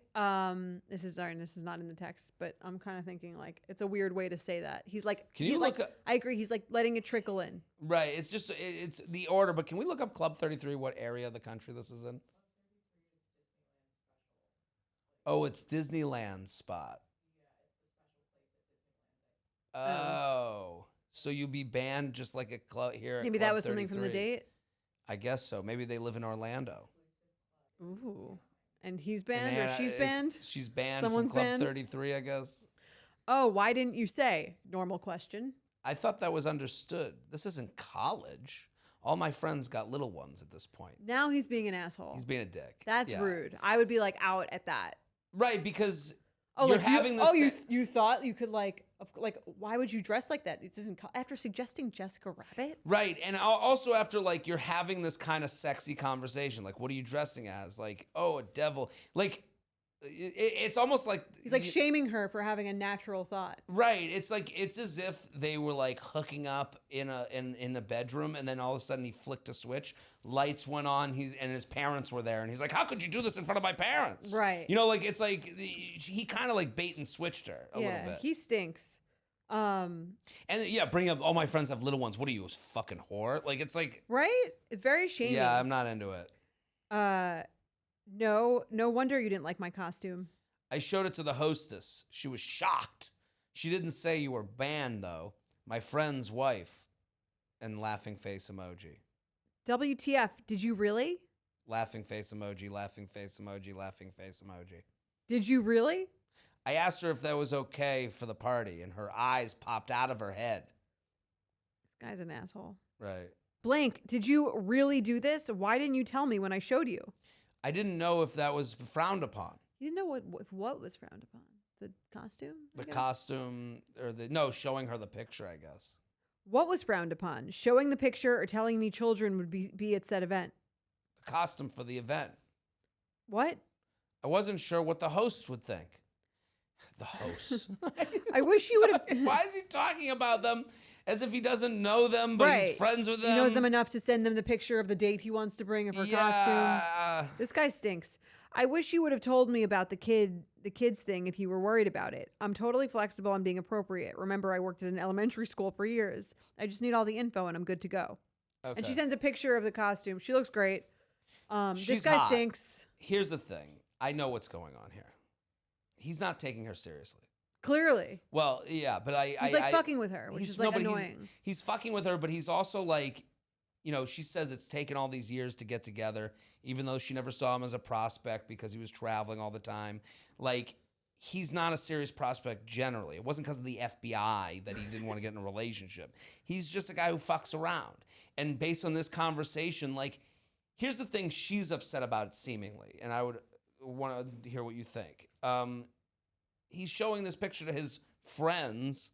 This is not in the text, but I'm kind of thinking like it's a weird way to say that. He's like, can you look up? I agree. He's like letting it trickle in. Right. It's just it's the order. But can we look up Club 33? What area of the country this is in? Oh, it's Disneyland's spot. Oh, so you'd be banned just like a club here. Maybe that was something from the date. I guess so. Maybe they live in Orlando. Ooh. And he's banned or she's banned? She's banned Someone's from Club banned? 33, I guess. Oh, why didn't you say? Normal question. I thought that was understood. This isn't college. All my friends got little ones at this point. Now he's being an asshole. He's being a dick. That's rude. I would be like out at that. Right, because you're having this. You thought you could like why would you dress like that? It doesn't after suggesting Jessica Rabbit. Right, and also after like you're having this kind of sexy conversation, like what are you dressing as? Like a devil. Like it's almost like he's like shaming her for having a natural thought. Right, it's as if they were like hooking up in the bedroom, and then all of a sudden he flicked a switch, lights went on, and his parents were there, and he's like, "How could you do this in front of my parents?" Right. You know, like it's like he kind of like bait and switched her a little bit. Yeah, he stinks. And bring up all my friends have little ones. What are you, a fucking whore? Like it's like right. It's very shaming. Yeah, I'm not into it. No wonder you didn't like my costume. I showed it to the hostess. She was shocked. She didn't say you were banned, though. My friend's wife. And laughing face emoji. WTF, did you really? Laughing face emoji, laughing face emoji, laughing face emoji. Did you really? I asked her if that was okay for the party, and her eyes popped out of her head. This guy's an asshole. Right. Blank, did you really do this? Why didn't you tell me when I showed you? I didn't know if that was frowned upon. You didn't know what was frowned upon? The costume? The costume, or showing her the picture, I guess. What was frowned upon? Showing the picture or telling me children would be at said event? The costume for the event. What? I wasn't sure what the hosts would think. The hosts. I wish you would have. Why is he talking about them as if he doesn't know them, but he's friends with them? He knows them enough to send them the picture of the date he wants to bring of her costume. This guy stinks. I wish you would have told me about the kids thing if you were worried about it. I'm totally flexible on being appropriate. Remember, I worked at an elementary school for years. I just need all the info and I'm good to go. Okay. And she sends a picture of the costume. She looks great. This guy stinks. Here's the thing. I know what's going on here. He's not taking her seriously. Clearly. Well, yeah, but he's like fucking with her, which is like annoying. He's fucking with her, but he's also like, she says it's taken all these years to get together, even though she never saw him as a prospect because he was traveling all the time. Like, he's not a serious prospect generally. It wasn't because of the FBI that he didn't want to get in a relationship. He's just a guy who fucks around. And based on this conversation, like, here's the thing she's upset about it seemingly, and I would want to hear what you think. He's showing this picture to his friends,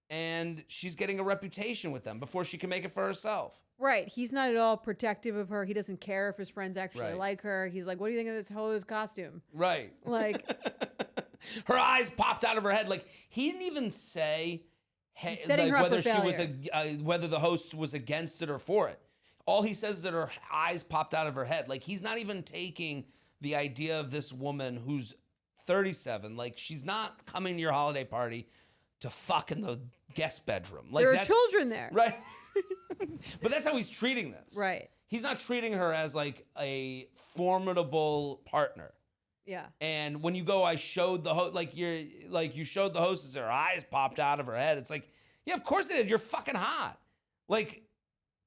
and she's getting a reputation with them before she can make it for herself. Right. He's not at all protective of her. He doesn't care if his friends actually like her. He's like, what do you think of this hoe's costume? Right. Like. Her eyes popped out of her head. Like, he didn't even say whether she was whether the host was against it or for it. All he says is that her eyes popped out of her head. Like, he's not even taking the idea of this woman who's 37. Like, she's not coming to your holiday party to fuck in the guest bedroom. Like, there are children there. Right. But that's how he's treating this. Right. He's not treating her as like a formidable partner. Yeah. And when you go, I showed the host, you showed the hostess, her eyes popped out of her head. It's like, yeah, of course it did. You're fucking hot. Like,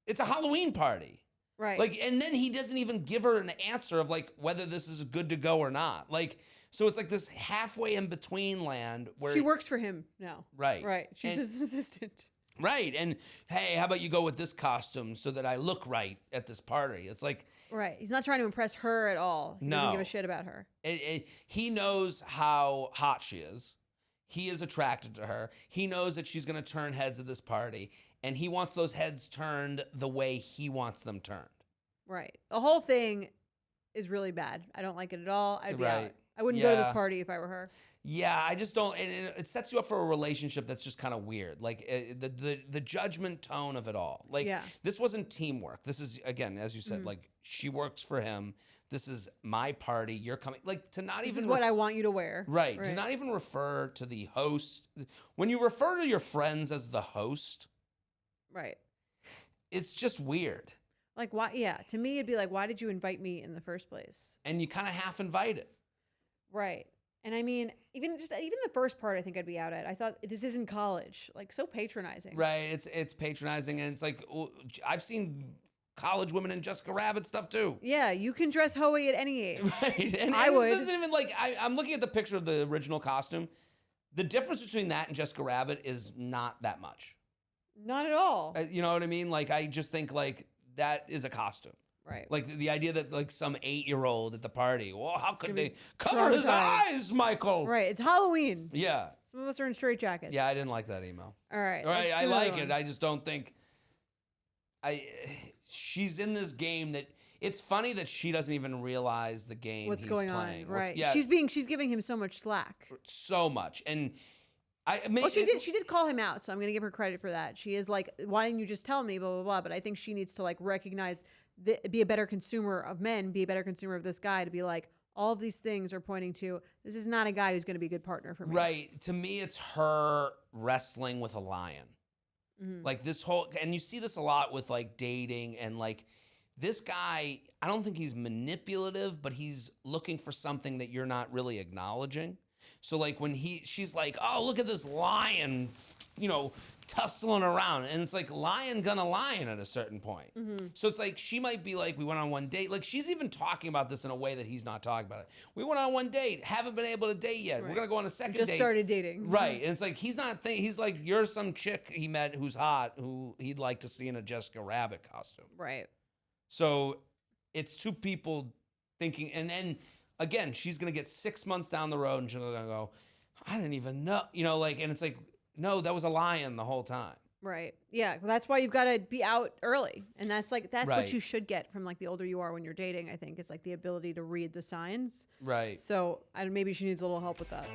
it's a Halloween party. Right. Like, and then he doesn't even give her an answer of like whether this is good to go or not. Like, so it's like this halfway in between land where she works for him now. Right. Right. She's his assistant. Right. And hey, how about you go with this costume so that I look right at this party? It's like. Right. He's not trying to impress her at all. He doesn't give a shit about her. He knows how hot she is. He is attracted to her. He knows that she's going to turn heads at this party. And he wants those heads turned the way he wants them turned. Right. The whole thing is really bad. I don't like it at all. I'd be out. I wouldn't go to this party if I were her. Yeah, I just don't. And it sets you up for a relationship that's just kind of weird. Like the judgment tone of it all. Like this wasn't teamwork. This is, again, as you said, like she works for him. this is my party. You're coming. Like, to not this even... is what I want you to wear. Right. To not even refer to the host. When you refer to your friends as the host... Right. It's just weird. Like, why? Yeah. To me, it'd be like, why did you invite me in the first place? And you kind of half invite it. Right. And I mean, even the first part, I think I'd be out at. I thought, this isn't college. Like, so patronizing. Right. It's patronizing. And it's like, I've seen college women in Jessica Rabbit stuff too. Yeah. You can dress hoey at any age. Right. And I would. This isn't even like, I'm looking at the picture of the original costume. The difference between that and Jessica Rabbit is not that much. Not at all. You know what I mean? Like, I just think like that is a costume. Right. Like the idea that like some 8-year-old at the party, well, how could they cover his eyes, Michael? Right. It's Halloween. Yeah. Some of us are in straitjackets. Yeah, I didn't like that email. All right. I like it. I just don't think she's in this game that it's funny that she doesn't even realize the game what's he's going playing. on. Right. Yeah. She's giving him so much slack. So much. And she did call him out, so I'm going to give her credit for that. She is like, why didn't you just tell me, blah, blah, blah. But I think she needs to like recognize, be a better consumer of men, be a better consumer of this guy, to be like, all of these things are pointing to, this is not a guy who's going to be a good partner for me. Right. To me, it's her wrestling with a lion. Mm-hmm. Like this whole, and you see this a lot with like dating and like this guy, I don't think he's manipulative, but he's looking for something that you're not really acknowledging. So like when she's like, oh, look at this lion, tussling around. And it's like lion gonna lion at a certain point. Mm-hmm. So it's like, she might be like, we went on one date. Like she's even talking about this in a way that he's not talking about it. We went on one date, haven't been able to date yet. Right. We're gonna go on a second date. Just started dating. Right. And it's like, he's like, you're some chick he met who's hot, who he'd like to see in a Jessica Rabbit costume. Right. So it's two people thinking, and then again, she's going to get 6 months down the road and she's going to go, I didn't even know, and it's like, no, that was a lion the whole time. Right. Yeah. Well, that's why you've got to be out early. And that's right. What you should get from like the older you are when you're dating, I think, is like the ability to read the signs. Right. So maybe she needs a little help with that.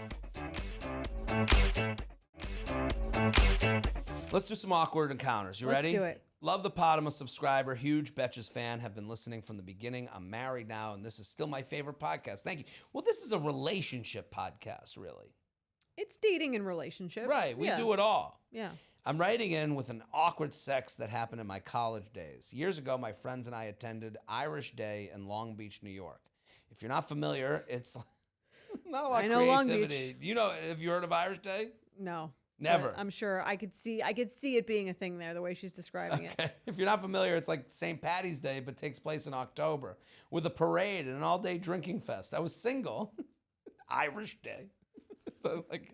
Let's do some awkward encounters. You ready? Let's do it. Love the pod. I'm a subscriber. Huge Betches fan. Have been listening from the beginning. I'm married now, and this is still my favorite podcast. Thank you. Well, this is a relationship podcast, really. It's dating and relationship. Right. We do it all. Yeah. I'm writing in with an awkward sex that happened in my college days. Years ago, my friends and I attended Irish Day in Long Beach, New York. If you're not familiar, it's not a lot of creativity. Long Beach. Have you heard of Irish Day? No. Never. I'm sure I could see it being a thing there, the way she's describing it. If you're not familiar, it's like St. Patty's Day, but takes place in October with a parade and an all-day drinking fest. I was single. Irish Day. So like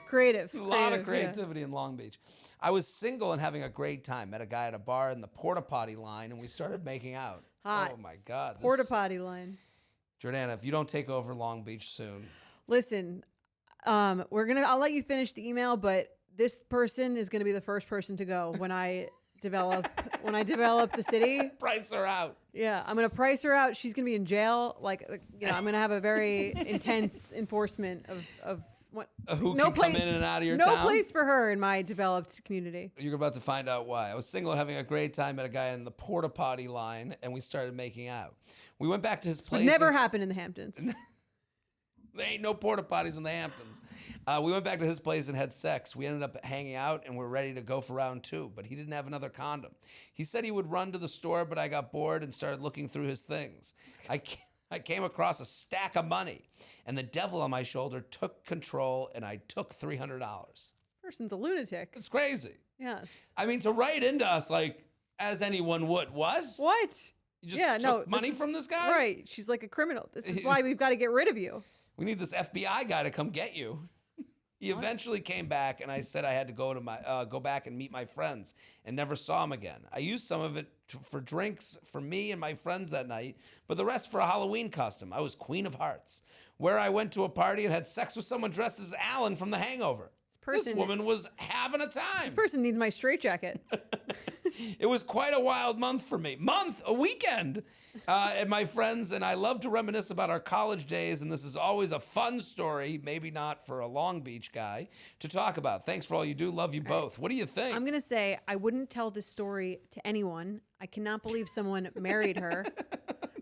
creative. A lot of creativity in Long Beach. I was single and having a great time. Met a guy at a bar in the porta potty line, and we started making out. Hot. Oh my God. Porta potty line. Jordana, if you don't take over Long Beach soon. Listen, I'll let you finish the email, but this person is gonna be the first person to go when I develop the city. Price her out. Yeah, I'm gonna price her out. She's gonna be in jail. I'm gonna have a very intense enforcement of what. Who can come in and out of your town? No place for her in my developed community. You're about to find out why. I was single and having a great time. Met a guy in the porta potty line, and we started making out. We went back to his place. Would never happen in the Hamptons. There ain't no porta potties in the Hamptons. We went back to his place and had sex. We ended up hanging out and we're ready to go for round 2, but he didn't have another condom. He said he would run to the store, but I got bored and started looking through his things. I came across a stack of money, and the devil on my shoulder took control, and I took $300. Person's a lunatic. It's crazy. Yes. I mean, to write into us like, as anyone would. What? What? You just took money from this guy? Right. She's like a criminal. This is why we've got to get rid of you. We need this FBI guy to come get you. He eventually came back, and I said I had to go back and meet my friends, and never saw him again. I used some of it for drinks for me and my friends that night, but the rest for a Halloween costume. I was Queen of Hearts, where I went to a party and had sex with someone dressed as Alan from The Hangover. This woman was having a time. This person needs my straitjacket. It was quite a wild month for me. A weekend. And my friends and I love to reminisce about our college days, and this is always a fun story, maybe not for a Long Beach guy, to talk about. Thanks for all you do. Love you both. What do you think? I'm going to say I wouldn't tell this story to anyone. I cannot believe someone married her.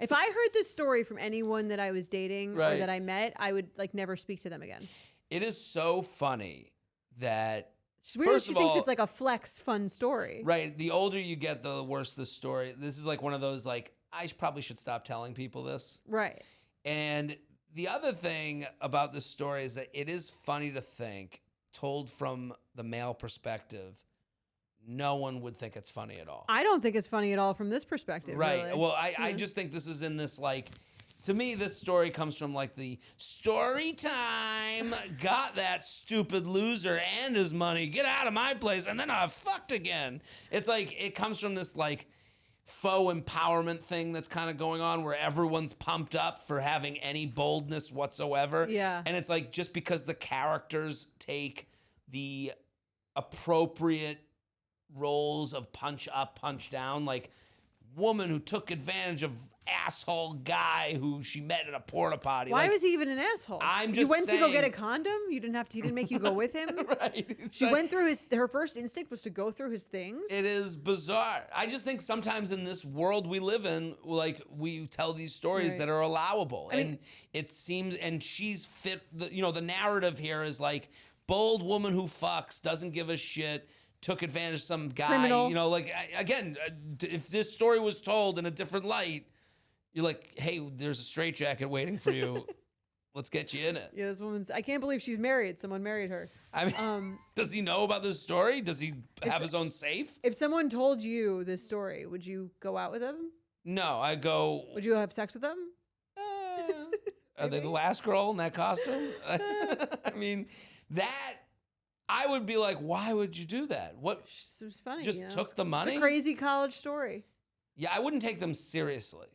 If I heard this story from anyone that I was dating or Right. that I met, I would like never speak to them again. It is so funny that It's weird first she of thinks all, it's like a flex fun story. right, the older you get, the worse the story. This is like one of those like probably should stop telling people this. Right. And the other thing about this story is that it is funny to think, told from the male perspective, no one would think it's funny at all. I don't think it's funny at all from this perspective. Right. Really. Well, I just think this is in this like, to me, this story comes from like the story time. Got that stupid loser and his money. Get out of my place. And then I fucked again. It's like, it comes from this like faux empowerment thing that's kind of going on where everyone's pumped up for having any boldness whatsoever. Yeah. And it's like, just because the characters take the appropriate roles of punch up, punch down, like woman who took advantage of asshole guy who she met at a porta potty. Why like, was he even an asshole? I'm You just went to go get a saying- condom? You didn't have to. He didn't make you go with him. Right. It's She like- went through her first instinct was to go through his things. It is bizarre. I just think sometimes in this world we live in, like we tell these stories Right. that are allowable, I mean- and it seems, and she's fit. The narrative here is like bold woman who fucks, doesn't give a shit, took advantage of some guy. Criminal. Again, if this story was told in a different light, you're like, hey, there's a straitjacket waiting for you. Let's get you in it. Yeah, this woman's. I can't believe she's married. Someone married her. I mean, does he know about this story? Does he have his own safe? If someone told you this story, would you go out with them? No, I go. Would you have sex with them? Are they the last girl in that costume? I mean, that I would be like, why would you do that? What? It was funny. Just you know? took the It's money? a crazy college story. Yeah, I wouldn't take them seriously.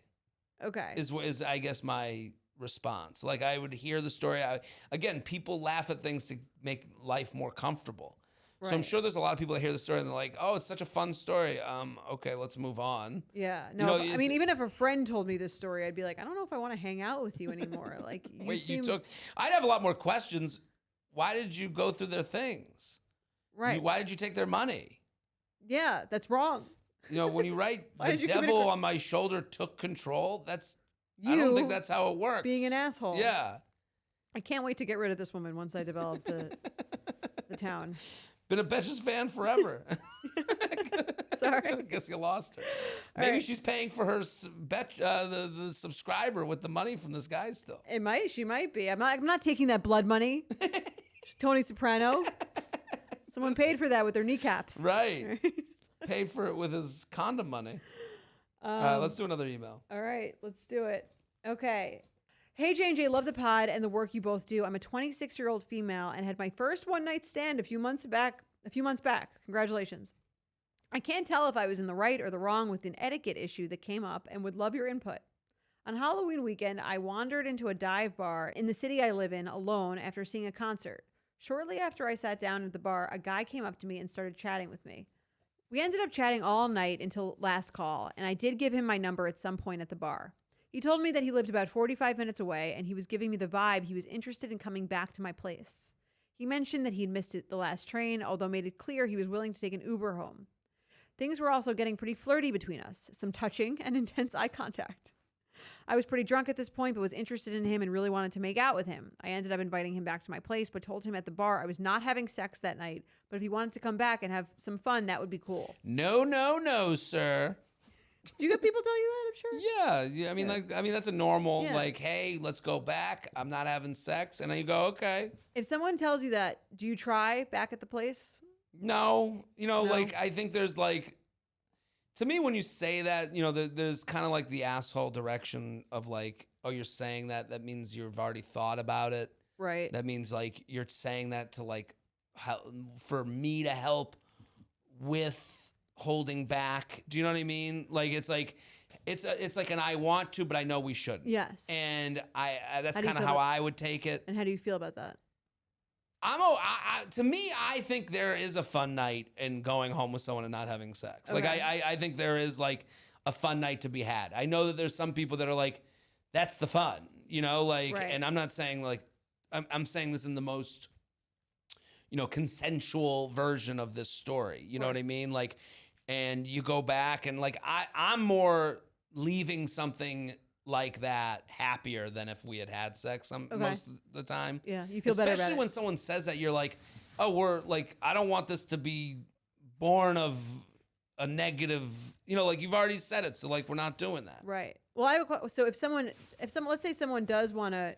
Okay. Is I guess my response. Like I would hear the story. Again, people laugh at things to make life more comfortable. So I'm Right. sure there's a lot of people that hear the story and they're like, "Oh, it's such a fun story. Okay, let's move on." Yeah. You No. know, I mean, even if a friend told me this story, I'd be like, I don't know if I want to hang out with you anymore. Like, you Wait, seem I'd have a lot more questions. Why did you go through their things? right. Why did you take their money? Yeah, that's wrong. You know, when you write Why the did you commit a devil crime? on my shoulder took control, You I don't think that's how it works. being an asshole. Yeah. I can't wait to get rid of this woman once I develop the town. Been a Betches fan forever. Sorry. I guess you lost her. All Maybe right. she's paying for her the subscriber with the money from this guy still. It might. She might be. I'm not taking that blood money. Tony Soprano. Someone paid for that with their kneecaps. Right. Pay for it with his condom money. Let's do another email. All right, let's do it. Okay. Hey, J&J, love the pod and the work you both do. I'm a 26-year-old female and had my first one-night stand a few months back. Congratulations. I can't tell if I was in the right or the wrong with an etiquette issue that came up and would love your input. On Halloween weekend, I wandered into a dive bar in the city I live in alone after seeing a concert. Shortly after I sat down at the bar, a guy came up to me and started chatting with me. We ended up chatting all night until last call, and I did give him my number at some point at the bar. He told me that he lived about 45 minutes away, and he was giving me the vibe he was interested in coming back to my place. He mentioned that he'd missed the last train, although made it clear he was willing to take an Uber home. Things were also getting pretty flirty between us, some touching and intense eye contact. I was pretty drunk at this point, but was interested in him and really wanted to make out with him. I ended up inviting him back to my place, but told him at the bar I was not having sex that night, but if he wanted to come back and have some fun, that would be cool. No, sir. Do you get people tell you that, I'm sure? Yeah. I mean, that's a normal, Yeah. like, hey, let's go back. I'm not having sex. And then you go, okay. If someone tells you that, do you try back at the place? No, No? like, I think there's like, to me, when you say that, there's kind of like the asshole direction of like, oh, you're saying that. That means you've already thought about it. Right. That means like you're saying that to like, for me to help with holding back. Do you know what I mean? Like, it's like an I want to, but I know we shouldn't. Yes. And that's How do you kind of feel how about- I would take it. And how do you feel about that? To me, I think there is a fun night in going home with someone and not having sex. Like, Okay. I think there is like a fun night to be had. I know that there's some people that are like, that's the fun, like, Right. and I'm not saying like, I'm saying this in the most, consensual version of this story. You know what I course. mean? Like, and you go back and like, I'm more leaving something like that happier than if we had sex most of the time. Yeah, you feel better about it. Especially when someone says that, you're like, oh, we're like, I don't want this to be born of a negative, like you've already said it. So like, we're not doing that. Right. Well, so if someone, let's say someone does want to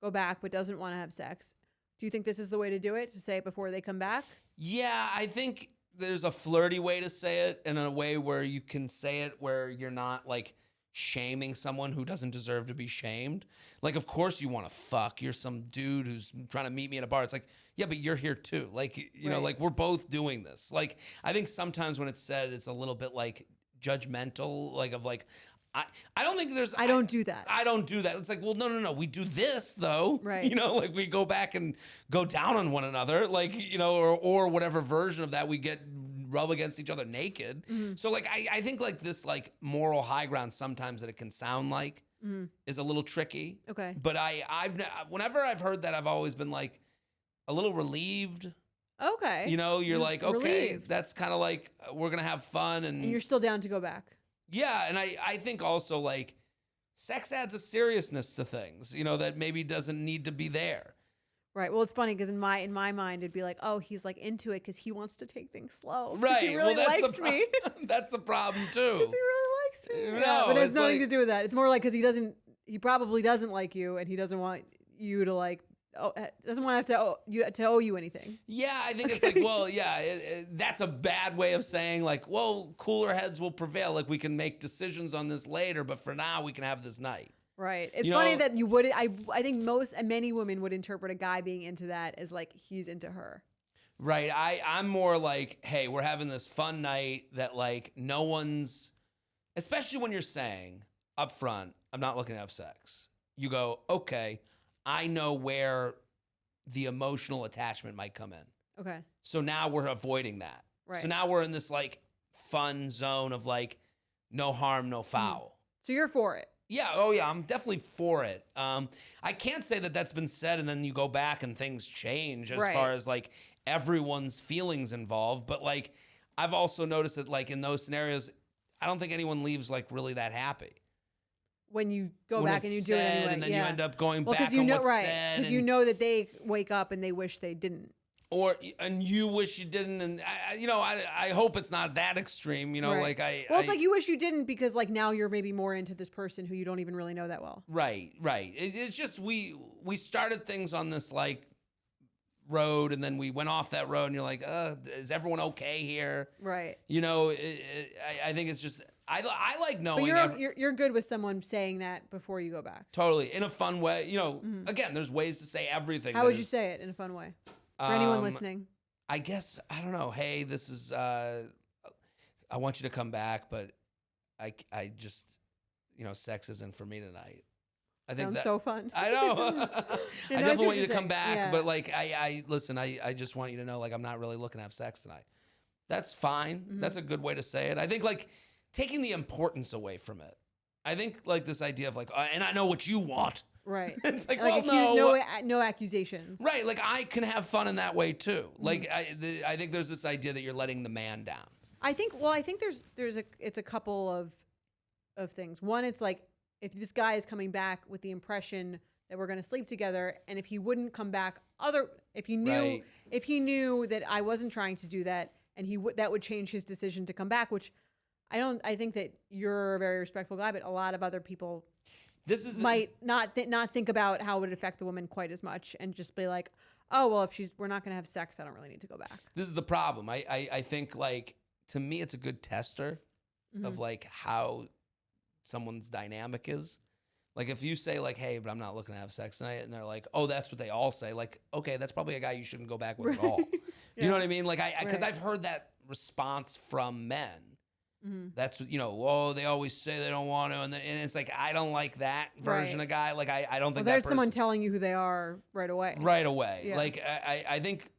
go back, but doesn't want to have sex, do you think this is the way to do it? To say it before they come back? Yeah, I think there's a flirty way to say it and a way where you can say it where you're not like shaming someone who doesn't deserve to be shamed. Like, of course you want to fuck. You're some dude who's trying to meet me in a bar. It's like, yeah, but you're here too. Like, you know, like we're both doing this. Like, I think sometimes when it's said, it's a little bit like judgmental, like of like, I don't think there's... I don't do that. I don't do that. It's like, well, no. We do this, though. Right. Like we go back and go down on one another, like, or whatever version of that we get rub against each other naked. Mm-hmm. So, like, I think, like, this, like, moral high ground sometimes that it can sound like is a little tricky. Okay. But whenever I've heard that, I've always been, like, a little relieved. Okay. You're like, okay, relieved. That's kind of like, we're going to have fun. And you're still down to go back. Yeah, and I think also, like, sex adds a seriousness to things, that maybe doesn't need to be there. Right. Well, it's funny because in my mind, it'd be like, oh, he's like into it because he wants to take things slow. Right. He really likes me. That's the problem, too. Because he really likes me. No, but it has nothing to do with that. It's more like because he probably doesn't like you and he doesn't want you to like, doesn't want to have to owe you anything. Yeah, I think it's like, well, yeah, that's a bad way of saying like, well, cooler heads will prevail. Like we can make decisions on this later, but for now we can have this night. Right. It's funny that you would. I think many women would interpret a guy being into that as like he's into her. Right. I'm more like, hey, we're having this fun night that like no one's, especially when you're saying up front, I'm not looking to have sex. You go, okay, I know where the emotional attachment might come in. Okay. So now we're avoiding that. Right. So now we're in this like fun zone of like no harm, no foul. So you're for it. Yeah. Oh yeah. I'm definitely for it. I can't say that that's been said and then you go back and things change as far as like everyone's feelings involved. But like, I've also noticed that like in those scenarios, I don't think anyone leaves like really that happy. When you go back and you do it anyway. And then you end up going back on what's said. Because you know that they wake up and they wish they didn't. And you wish you didn't. And, I hope it's not that extreme, like Well, it's like you wish you didn't because like now you're maybe more into this person who you don't even really know that well. Right. It's just we started things on this like road and then we went off that road and you're like, is everyone okay here? Right. I think it's just... I like knowing. But you're good with someone saying that before you go back. Totally, in a fun way. Again, there's ways to say everything. How would you say it in a fun way? For anyone listening. I guess, I don't know. Hey, this is, I want you to come back, but I just, sex isn't for me tonight. I think sounds so fun. I know. I definitely want you to come back, but like, listen, I just want you to know, like, I'm not really looking to have sex tonight. That's fine. Mm-hmm. That's a good way to say it. I think like, taking the importance away from it. I think like this idea of like, and I know what you want. Right. It's like, well, no accusations. Right. Like I can have fun in that way too. Mm-hmm. Like I think there's this idea that you're letting the man down. I think it's a couple of things. One, it's like if this guy is coming back with the impression that we're going to sleep together, and if he wouldn't come back, if he knew that I wasn't trying to do that, and that would change his decision to come back, which. I think that you're a very respectful guy, but a lot of other people might not think about how it would affect the woman quite as much and just be like, oh, well, if we're not going to have sex, I don't really need to go back. This is the problem. I think like, to me, it's a good tester of like how someone's dynamic is. Like if you say like, hey, but I'm not looking to have sex tonight. And they're like, oh, that's what they all say. Like, okay, that's probably a guy you shouldn't go back with at all. You know what I mean? Like because I've heard that response from men. Mm-hmm. That's they always say they don't want to, and it's like I don't like that version of guy. Like I don't think there's someone telling you who they are right away. Right away. Yeah. Like I think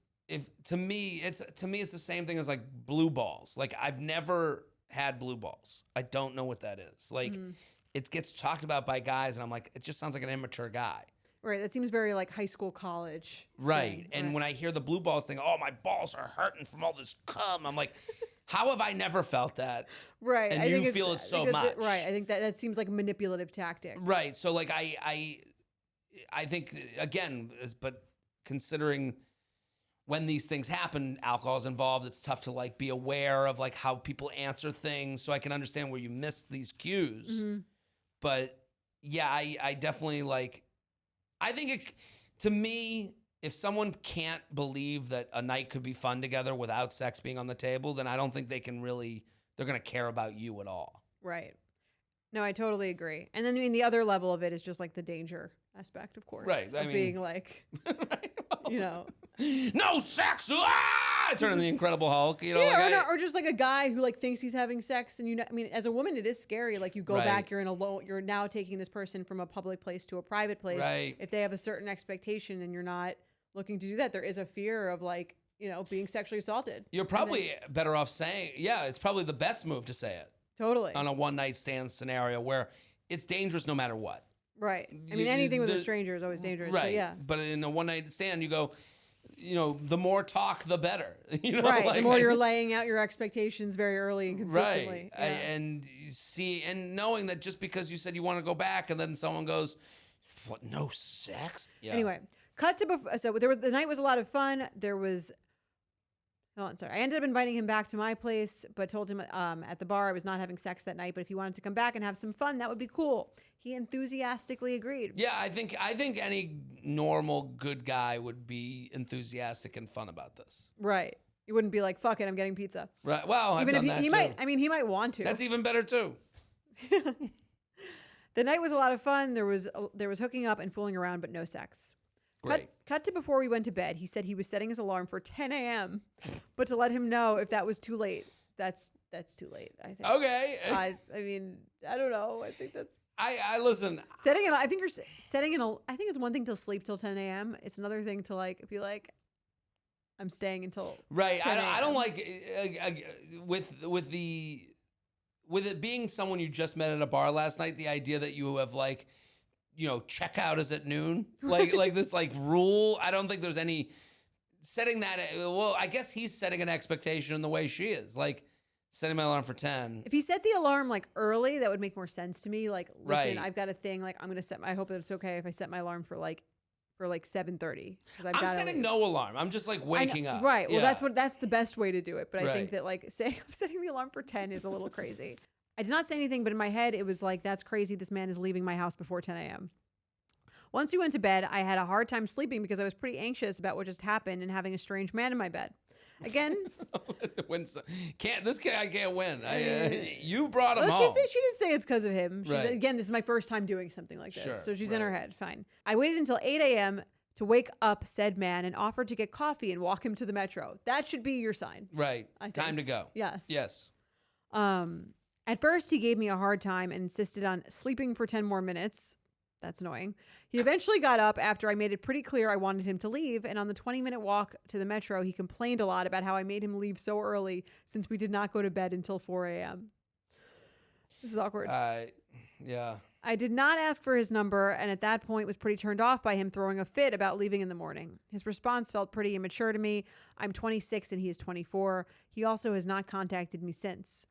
to me it's the same thing as like blue balls. Like I've never had blue balls. I don't know what that is. Like it gets talked about by guys, and I'm like, it just sounds like an immature guy. Right. That seems very like high school, college. Right. And when I hear the blue balls thing, oh, my balls are hurting from all this cum. I'm like. How have I never felt that? Right. And you feel it so much. Right. I think that seems like a manipulative tactic. Right. So like I think again, but considering when these things happen, alcohol is involved. It's tough to like be aware of like how people answer things, so I can understand where you miss these cues. Mm-hmm. But yeah, I definitely like. I think to me, if someone can't believe that a night could be fun together without sex being on the table, then I don't think they're going to care about you at all. Right. No, I totally agree. And then, I mean, the other level of it is just like the danger aspect, of course. Right. I mean, being like, right, well, you know, no sex. I turn into the Incredible Hulk. You know, yeah, like or just like a guy who like thinks he's having sex, and I mean, as a woman, it is scary. Like you go back, you're now taking this person from a public place to a private place. Right. If they have a certain expectation and you're not looking to do that, there is a fear of like, being sexually assaulted. You're probably better off saying, yeah, it's probably the best move to say it. Totally. On a one-night stand scenario where it's dangerous no matter what. Right. I mean, anything with a stranger is always dangerous. Right. But yeah. But in a one-night stand, you go, the more talk, the better. Right. Like, the more you're laying out your expectations very early and consistently. Right. Yeah. And knowing that just because you said you want to go back and then someone goes, what, no sex? Yeah. Anyway, cut to before. So the night was a lot of fun. There was... Oh, I'm sorry. I ended up inviting him back to my place, but told him at the bar I was not having sex that night. But if he wanted to come back and have some fun, that would be cool. He enthusiastically agreed. Yeah, I think any normal good guy would be enthusiastic and fun about this. Right. He wouldn't be like, "Fuck it, I'm getting pizza." Right. Well, I've even done if that he too. might. I mean, he might want to. That's even better too. The night was a lot of fun. There was hooking up and fooling around, but no sex. Great. Cut to before we went to bed. He said he was setting his alarm for 10 a.m., but to let him know if that was too late. That's too late, I think. Okay. I mean, I don't know. I think that's... I listen. I think you're setting I think it's one thing to sleep till 10 a.m. It's another thing to like be like, I'm staying until... Right. I don't like... with it being someone you just met at a bar last night, the idea that you have like... checkout is at noon, like this like rule. I don't think there's any setting that. Well, I guess he's setting an expectation in the way she is, like setting my alarm for 10. If he set the alarm like early, that would make more sense to me. Like, listen, Right. I've got a thing. Like, I'm gonna set. I hope that it's okay if I set my alarm for 7:30. I'm setting no alarm. I'm just like waking up. Right. Well, Yeah. that's the best way to do it. But I think Right. that like saying I'm setting the alarm for 10 is a little crazy. I did not say anything, but in my head it was like, that's crazy. This man is leaving my house before 10 a.m. Once we went to bed, I had a hard time sleeping because I was pretty anxious about what just happened and having a strange man in my bed. Again, this guy can't win. You brought him home. She didn't say it's because of him. Right. Again, this is my first time doing something like this. Sure, So she's in her right. head. Fine. I waited until 8 a.m. to wake up said man and offered to get coffee and walk him to the metro. That should be your sign. Right. I think. Time to go. Yes. Yes. At first, he gave me a hard time and insisted on sleeping for 10 more minutes. That's annoying. He eventually got up after I made it pretty clear I wanted him to leave. And on the 20-minute walk to the metro, he complained a lot about how I made him leave so early since we did not go to bed until 4 a.m. This is awkward. Yeah. I did not ask for his number, and at that point was pretty turned off by him throwing a fit about leaving in the morning. His response felt pretty immature to me. I'm 26 and he is 24. He also has not contacted me since.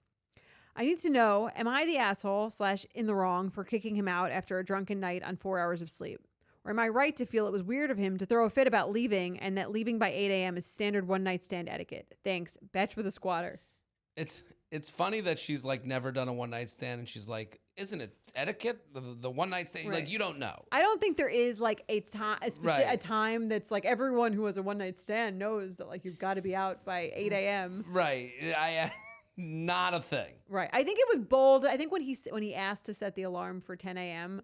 I need to know, am I the asshole / in the wrong for kicking him out after a drunken night on 4 hours of sleep? Or am I right to feel it was weird of him to throw a fit about leaving and that leaving by 8 a.m. is standard one-night stand etiquette? Thanks. Betch with a squatter. It's funny that she's like never done a one-night stand and she's like, isn't it etiquette? The one-night stand? Right. Like, you don't know. I don't think there is like a time that's like everyone who has a one-night stand knows that like you've got to be out by 8 a.m. Right. Not a thing. Right. I think it was bold. I think when he asked to set the alarm for 10 a.m.,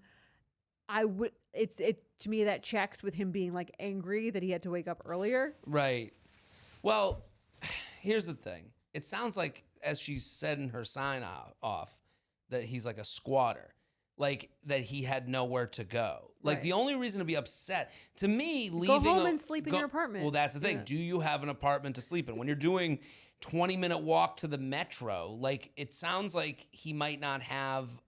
to me that checks with him being like angry that he had to wake up earlier. Right. Well, here's the thing. It sounds like, as she said in her sign off, that he's like a squatter, like that he had nowhere to go. Like, the only reason to be upset, to me, leaving... Go home and sleep in your apartment. Well, that's the thing. Yeah. Do you have an apartment to sleep in? When you're doing 20-minute walk to the metro, like, it sounds like he might not have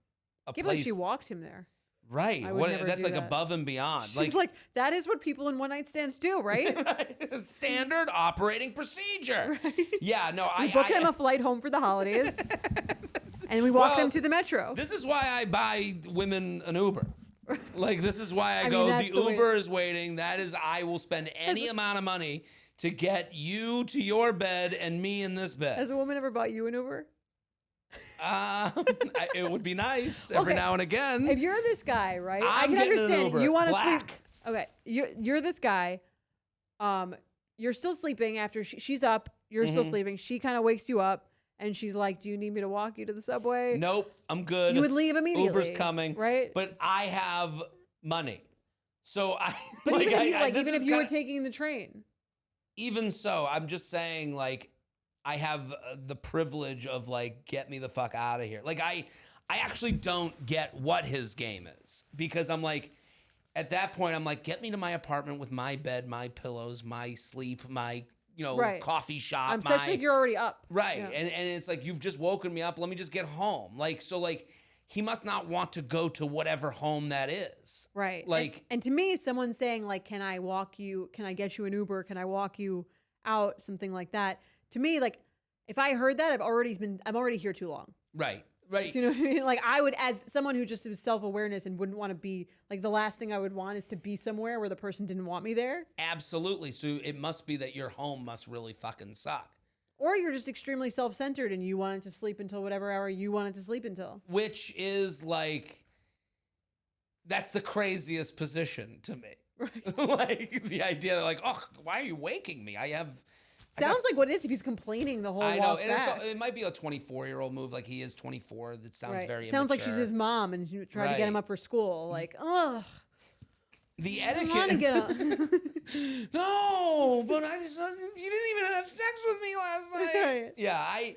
a place... Like she walked him there. Right. That's like above and beyond. She's like, that is what people in one night stands do, right? Right. Standard operating procedure. Right. Yeah, no, we book them a flight home for the holidays, and we walk them to the metro. This is why I buy women an Uber. Like, this is why I go, the Uber is waiting. That is, I will spend any amount of money to get you to your bed and me in this bed. Has a woman ever bought you an Uber? It would be nice every now and again. If you're this guy, right? I can understand. You want to sleep. Okay, you're this guy. You're still sleeping after she's up. You're still sleeping. She kind of wakes you up, and she's like, "Do you need me to walk you to the subway?" Nope, I'm good. You would leave immediately. Uber's coming, right? But I have money, so I. But like, even if you were taking the train. Even so, I'm just saying, like, I have the privilege of, like, get me the fuck out of here. Like, I actually don't get what his game is, because I'm like, at that point, I'm like, get me to my apartment with my bed, my pillows, my sleep, my, coffee shop. Especially if you're already up. Right. Yeah. And it's like, you've just woken me up. Let me just get home. Like, so, like, he must not want to go to whatever home that is. Right. Like, and to me, someone saying, like, can I get you an Uber? Can I walk you out? Something like that. To me, like, if I heard that, I'm already here too long. Right. Right. Do you know what I mean? Like, I would, as someone who just was self-awareness and wouldn't want to be, like, the last thing I would want is to be somewhere where the person didn't want me there. Absolutely. So it must be that your home must really fucking suck. Or you're just extremely self-centered and you wanted to sleep until whatever hour you wanted to sleep until. Which is, like, that's the craziest position to me. Right. Like, the idea that, like, oh, why are you waking me? Sounds like what it is if he's complaining the whole walk back. I know, it might be a 24-year-old move. Like, he is 24. That sounds very immature. Sounds like she's his mom and she tried to get him up for school. Like, ugh. The etiquette. I want to get up. No, but you didn't even have sex with me last night. Right. Yeah,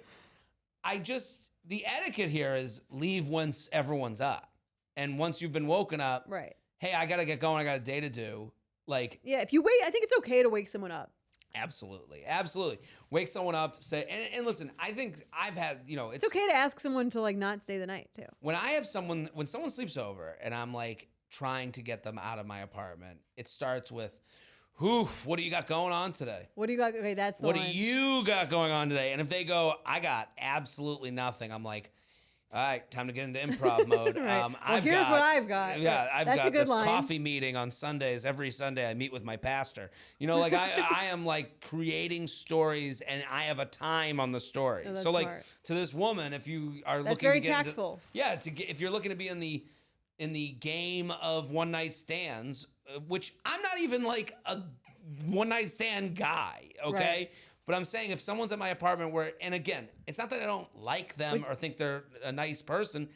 I just, the etiquette here is leave once everyone's up. And once you've been woken up, right? Hey, I got to get going. I got a day to do. Like, yeah, if you wait, I think it's okay to wake someone up. Absolutely. Absolutely. Wake someone up, say, and listen, I think I've had, it's okay to ask someone to, like, not stay the night too. When someone sleeps over and I'm, like, trying to get them out of my apartment, it starts with, what do you got going on today? What do you got? Okay, that's the What line. do you got going on today? And if they go, I got absolutely nothing, I'm like, all right, time to get into improv mode. Right. Here's what I've got. Yeah, I've got this line. coffee meeting on Sundays. Every Sunday I meet with my pastor. Like, I am, like, creating stories, and I have a time on the story. Oh, so, like, smart. to this woman, if you are that's looking very to get tactful. if you're looking to be in the game of one night stands, which I'm not even, like, a one night stand guy, okay? Right. But I'm saying if someone's at my apartment and again, it's not that I don't like them or think they're a nice person.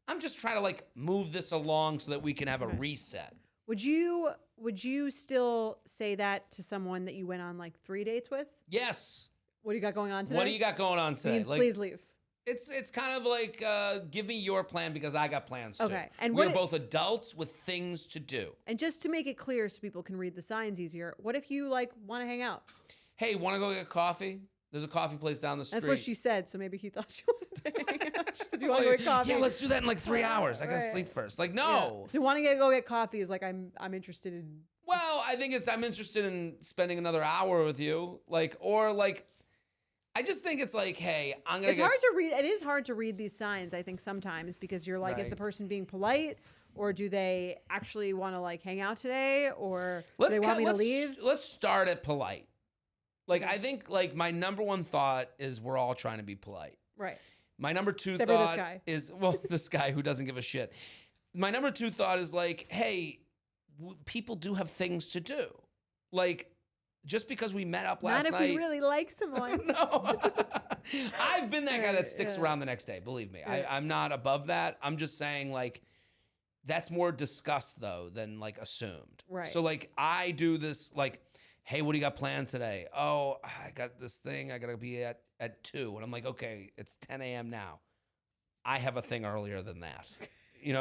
I'm just trying to, like, move this along so that we can have a reset. Would you still say that to someone that you went on, like, 3 dates with? Yes. What do you got going on today? What do you got going on today? Means, like, please leave. It's kind of like, give me your plan because I got plans too. Okay. And we're both adults with things to do. And just to make it clear so people can read the signs easier, what if you, like, want to hang out? Hey, want to go get coffee? There's a coffee place down the street. That's what she said, so maybe he ththought she wanted to hang out. She said, do you want to go get coffee? Yeah, let's do that in, like, 3 hours. I got to sleep first. Like, no. Yeah. So wanting to go get coffee is like, I'm interested in... Well, I think I'm interested in spending another hour with you. Like, or, like... I just think it's like, hey, I'm going to hard to read. It is hard to read these signs, I think, sometimes, because you're like, is the person being polite? Or do they actually want to, like, hang out today? Or do they want me to leave? Let's start at polite. Like, I think, like, my number one thought is we're all trying to be polite. Right. My number two thought is, this guy who doesn't give a shit. My number two thought is, like, hey, people do have things to do. Like, just because we met up last night. Not if we really like someone. No. I've been that guy that sticks around the next day, believe me. Right. I'm not above that. I'm just saying, like, that's more discussed, though, than, like, assumed. Right. So, like, I do this, like, hey, what do you got planned today? Oh, I got this thing. I got to be at 2. And I'm like, okay, it's 10 a.m. now. I have a thing earlier than that.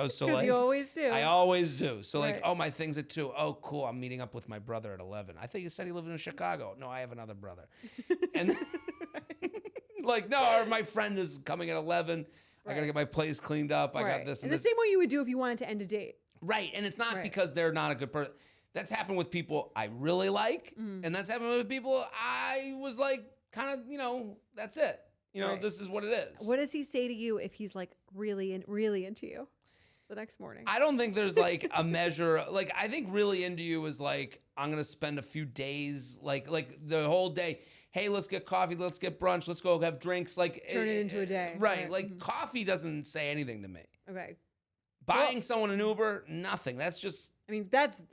So, like, you always do. I always do. So, like, oh, my thing's at 2. Oh, cool. I'm meeting up with my brother at 11. I think you said he lived in Chicago. No, I have another brother. And like, no, or my friend is coming at 11. I got to get my place cleaned up. I got this and the this. same way you would do if you wanted to end a date. Right. And it's not because they're not a good person. That's happened with people I really like. And that's happened with people I was like, kind of, that's it. This is what it is. What does he say to you if he's like really into you the next morning? I don't think there's like a measure. Like, I think really into you is like, I'm going to spend a few days, like the whole day. Hey, let's get coffee. Let's get brunch. Let's go have drinks. Like turn it into a day. Right. Like coffee doesn't say anything to me. Okay. Buying someone an Uber, nothing. That's just. I mean, that's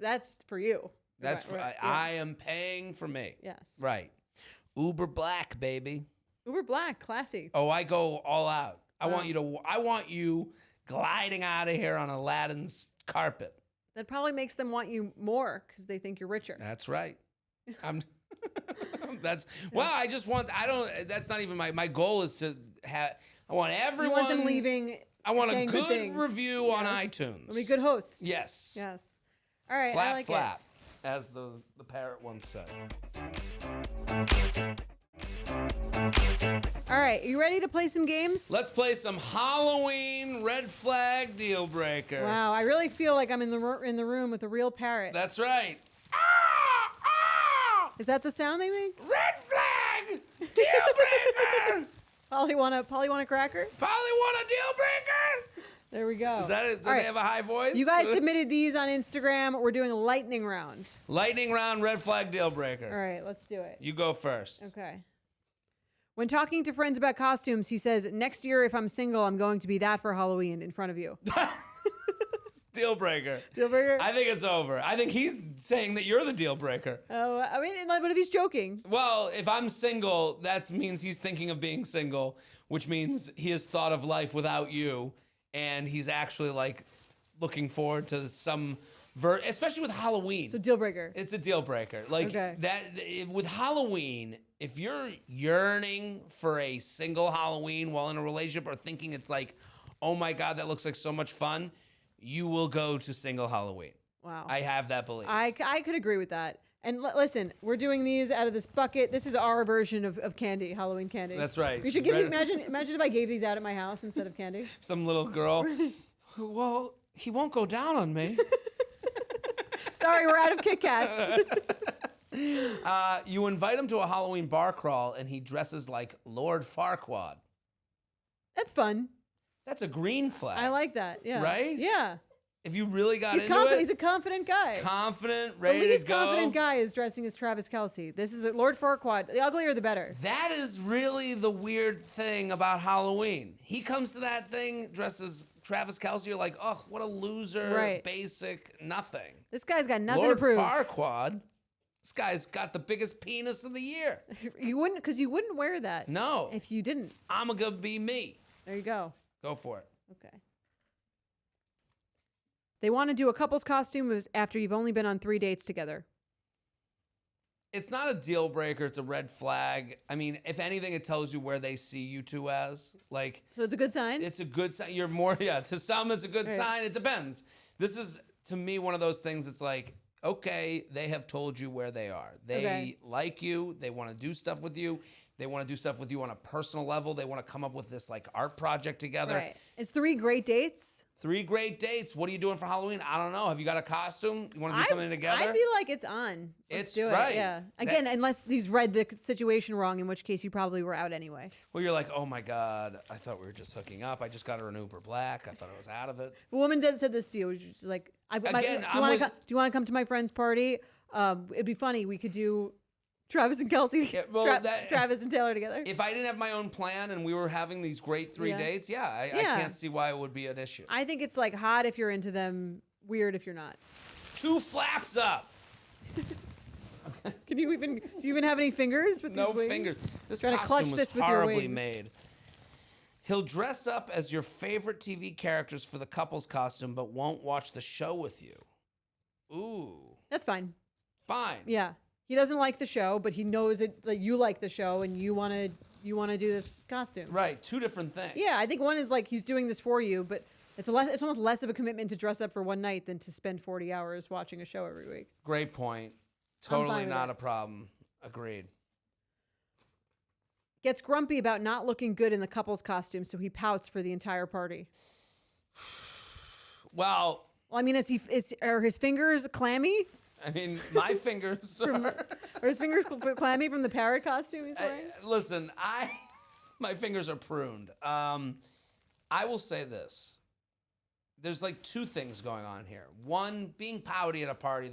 for you. That's for, I am paying for me. Yes. Right. Uber Black, baby. Uber Black, classy. Oh, I go all out. I want you gliding out of here on Aladdin's carpet. That probably makes them want you more because they think you're richer. That's right. That's not even my goal is to have, I want everyone. You want them leaving. I want a good review on iTunes. It'll be good hosts. Yes. Yes. All right. Flap, I like flap, as the parrot once said. All right. You ready to play some games? Let's play some Halloween red flag deal breaker. Wow. I really feel like I'm in the room with a real parrot. That's right. Is that the sound they make? Red flag deal breaker. Polly want a cracker? Polly want a deal breaker. There we go. Is that it? Do they have a high voice? You guys submitted these on Instagram. We're doing a lightning round. Lightning round, red flag deal breaker. All right, let's do it. You go first. Okay. When talking to friends about costumes, he says, next year, if I'm single, I'm going to be that for Halloween in front of you. Deal breaker. Deal breaker? I think it's over. I think he's saying that you're the deal breaker. Oh, I mean, what if he's joking? Well, if I'm single, that means he's thinking of being single, which means he has thought of life without you, and he's actually like looking forward to some, especially with Halloween. So deal breaker. It's a deal breaker. Like that with Halloween, if you're yearning for a single Halloween while in a relationship or thinking it's like, oh my God, that looks like so much fun, you will go to single Halloween. Wow. I have that belief. I could agree with that. And listen, we're doing these out of this bucket. This is our version of candy, Halloween candy. That's right. We should imagine if I gave these out at my house instead of candy. Some little girl. Well, he won't go down on me. Sorry, we're out of Kit Kats. You invite him to a Halloween bar crawl, and he dresses like Lord Farquaad. That's fun. That's a green flag. I like that. Yeah. Right? Yeah. If you really got into confident. it. He's a confident guy. Confident, ready to go. The least confident guy is dressing as Travis Kelce. This is Lord Farquaad. The uglier, the better. That is really the weird thing about Halloween. He comes to that thing dressed as Travis Kelce. You're like, oh, what a loser. Basic, nothing. This guy's got nothing to prove. Lord Farquaad. This guy's got the biggest penis of the year. You wouldn't wear that. No. If you didn't. I'm gonna be me. There you go. Go for it. Okay. They want to do a couple's costume after you've only been on 3 dates together. It's not a deal breaker. It's a red flag. I mean, if anything, it tells you where they see you two as. Like, so it's a good sign? It's a good sign. You're more, to some, it's a good sign. It depends. This is, to me, one of those things. It's like, okay, they have told you where they are. They like you. They want to do stuff with you. They want to do stuff with you on a personal level. They want to come up with this like art project together. Right. It's 3 great dates. 3 great dates. What are you doing for Halloween? I don't know. Have you got a costume? You want to do something together? I feel like it's on. Let's do it. Right. Yeah. Again, unless he's read the situation wrong, in which case you probably were out anyway. Well, you're like, oh my God, I thought we were just hooking up. I just got her an Uber Black. I thought I was out of it. A woman said this to you. She's like, do you want to come to my friend's party? It'd be funny. We could do Travis and Kelce, Travis and Taylor together. If I didn't have my own plan and we were having these great 3 dates, I can't see why it would be an issue. I think it's like hot if you're into them, weird if you're not. 2 flaps up. Do you even have any fingers with these wings? No fingers. This costume was horribly made. He'll dress up as your favorite TV characters for the couple's costume, but won't watch the show with you. Ooh. That's fine. Fine. Yeah. He doesn't like the show, but he knows it. Like you like the show, and you want to do this costume. Right, 2 different things. Yeah, I think one is like he's doing this for you, but it's almost less of a commitment to dress up for one night than to spend 40 hours watching a show every week. Great point. Totally not a problem. Agreed. Gets grumpy about not looking good in the couple's costume, so he pouts for the entire party. Well, Well, I mean, are his fingers clammy? I mean, my fingers are his fingers clammy from the parrot costume he's wearing? Listen, my fingers are pruned. I will say this. There's like two things going on here. One, being pouty at a party,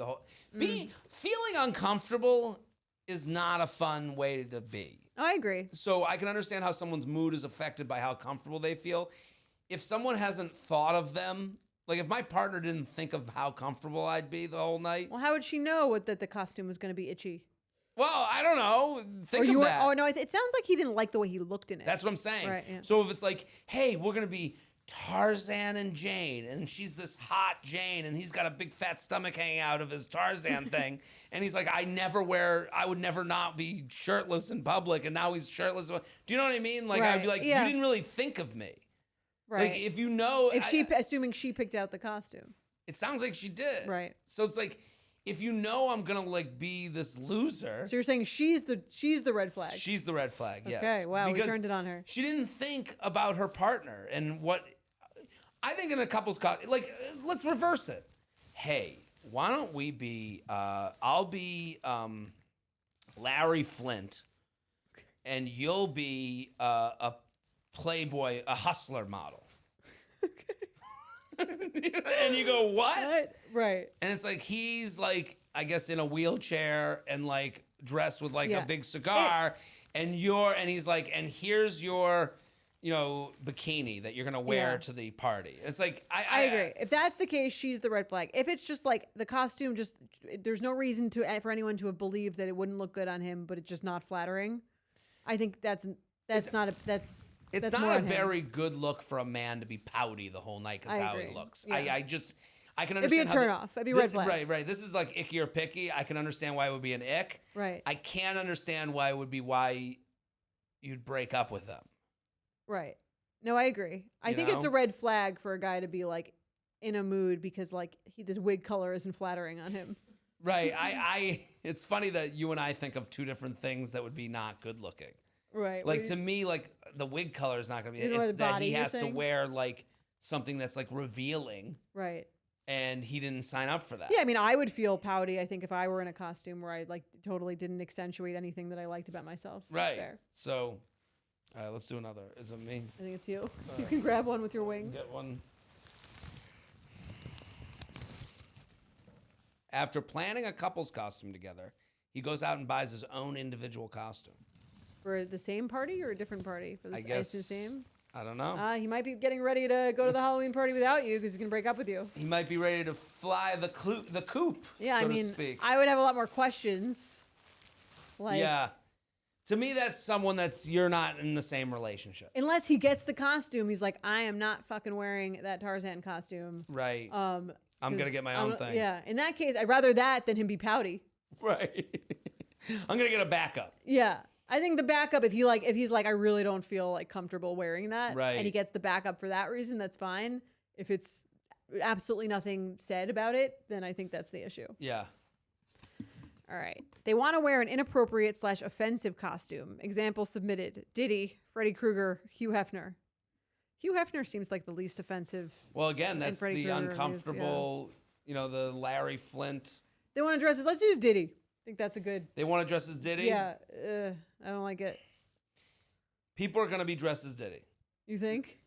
feeling uncomfortable is not a fun way to be. Oh, I agree. So I can understand how someone's mood is affected by how comfortable they feel. If someone hasn't thought of them, like if my partner didn't think of how comfortable I'd be the whole night. Well, how would she know that the costume was going to be itchy? Well, I don't know. Think of that. Oh, no, it sounds like he didn't like the way he looked in it. That's what I'm saying. Right, yeah. So if it's like, hey, we're going to be Tarzan and Jane, and she's this hot Jane, and he's got a big fat stomach hanging out of his Tarzan thing, and he's like, I would never not be shirtless in public, and now he's shirtless. Do you know what I mean? Like, right. I'd be like, you didn't really think of me. Right. Like, if you know... assuming she picked out the costume. It sounds like she did. Right. So it's like, if you know I'm going to, like, be this loser... So you're saying she's the red flag? She's the red flag, yes. Okay, wow, because we turned it on her. She didn't think about her partner and what... I think in a couple's costume, like, let's reverse it. Hey, why don't we be, I'll be Larry Flint, and you'll be a Playboy, a hustler model. And you go, what? Right. And it's like, he's like, I guess in a wheelchair and like dressed with like a big cigar, and he's like, and here's your... bikini that you're going to wear to the party. It's like, I agree. If that's the case, she's the red flag. If it's just like the costume, there's no reason for anyone to have believed that it wouldn't look good on him, but it's just not flattering. I think that's not a very good look for a man to be pouty the whole night because how he looks. Yeah. I can understand. It'd be a turn-off. It'd be red flag. Right. This is like icky or picky. I can understand why it would be an ick. Right. I can't understand why it would be why you'd break up with them. Right. No, I agree. I think it's a red flag for a guy to be like in a mood because like this wig color isn't flattering on him. Right. It's funny that you and I think of two different things that would be not good looking. Right. Like to me, like the wig color is not going to be. It's that he has to wear like something that's like revealing. Right. And he didn't sign up for that. Yeah, I mean, I would feel pouty, I think, if I were in a costume where I like totally didn't accentuate anything that I liked about myself. Right. Fair. So. All right, let's do another. Is it me? I think it's you. You can grab one with your wing. Get one. After planning a couple's costume together, he goes out and buys his own individual costume. For the same party or a different party? For I guess the same? I don't know. He might be getting ready to go to the Halloween party without you because he's going to break up with you. He might be ready to fly the coop, yeah, so I mean, to speak. I would have a lot more questions. Yeah. To me, that's someone you're not in the same relationship. Unless he gets the costume, he's like, I am not fucking wearing that Tarzan costume. Right. I'm gonna get my own thing. Yeah. In that case, I'd rather that than him be pouty. Right. I'm gonna get a backup. Yeah. I think the backup, if he's like, I really don't feel like comfortable wearing that, right, and he gets the backup for that reason, that's fine. If it's absolutely nothing said about it, then I think that's the issue. Yeah. All right. They want to wear an inappropriate / offensive costume. Example submitted. Diddy, Freddy Krueger, Hugh Hefner. Hugh Hefner seems like the least offensive. Well, again, that's the uncomfortable, the Larry Flint. They want to dress as, let's use Diddy. I think that's a good. They want to dress as Diddy? Yeah. I don't like it. People are going to be dressed as Diddy. You think?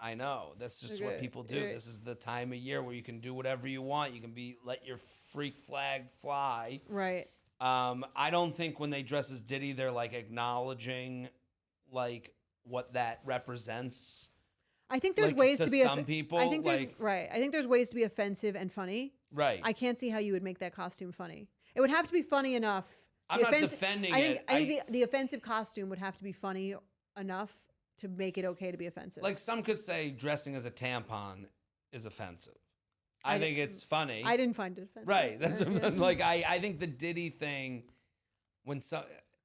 I know. That's just what people do. This is the time of year where you can do whatever you want. You can let your freak flag fly. Right. I don't think when they dress as Diddy, they're like acknowledging like what that represents. I think there's ways to be some people. I think I think there's ways to be offensive and funny. Right. I can't see how you would make that costume funny. It would have to be funny enough. I'm not defending it. I think the offensive costume would have to be funny enough to make it okay to be offensive. Like some could say dressing as a tampon is offensive. I think it's funny. I didn't find it offensive. Right. That's like I think the Diddy thing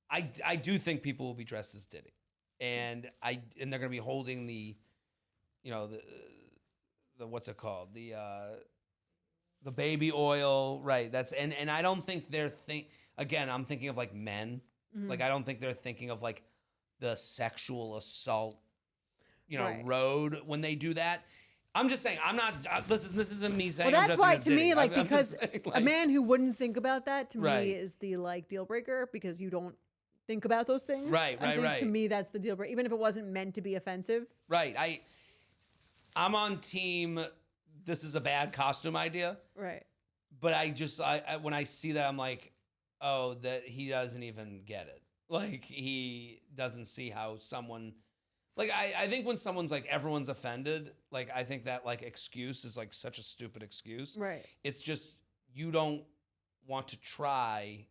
I do think people will be dressed as Diddy. And they're going to be holding the what's it called? The baby oil, right? And I don't think they're again, I'm thinking of like men. Mm-hmm. Like I don't think they're thinking of like the sexual assault, road when they do that. I'm just saying, I'm not, this isn't me saying well, I'm that's dressing why, as to Diddy. me, like, I'm because just saying, a man who wouldn't think about that, to Right. me, is the, like, deal breaker, because you don't think about those things. Right. I think to me, that's the deal breaker, even if it wasn't meant to be offensive. Right. I'm on team, this is a bad costume idea. Right. But I when I see that, I'm like, oh, that he doesn't even get it. Like, he doesn't see how someone, like, I think when someone's like, everyone's offended, like, I think that, like, excuse is, like, such a stupid excuse. Right. It's just, you don't want to try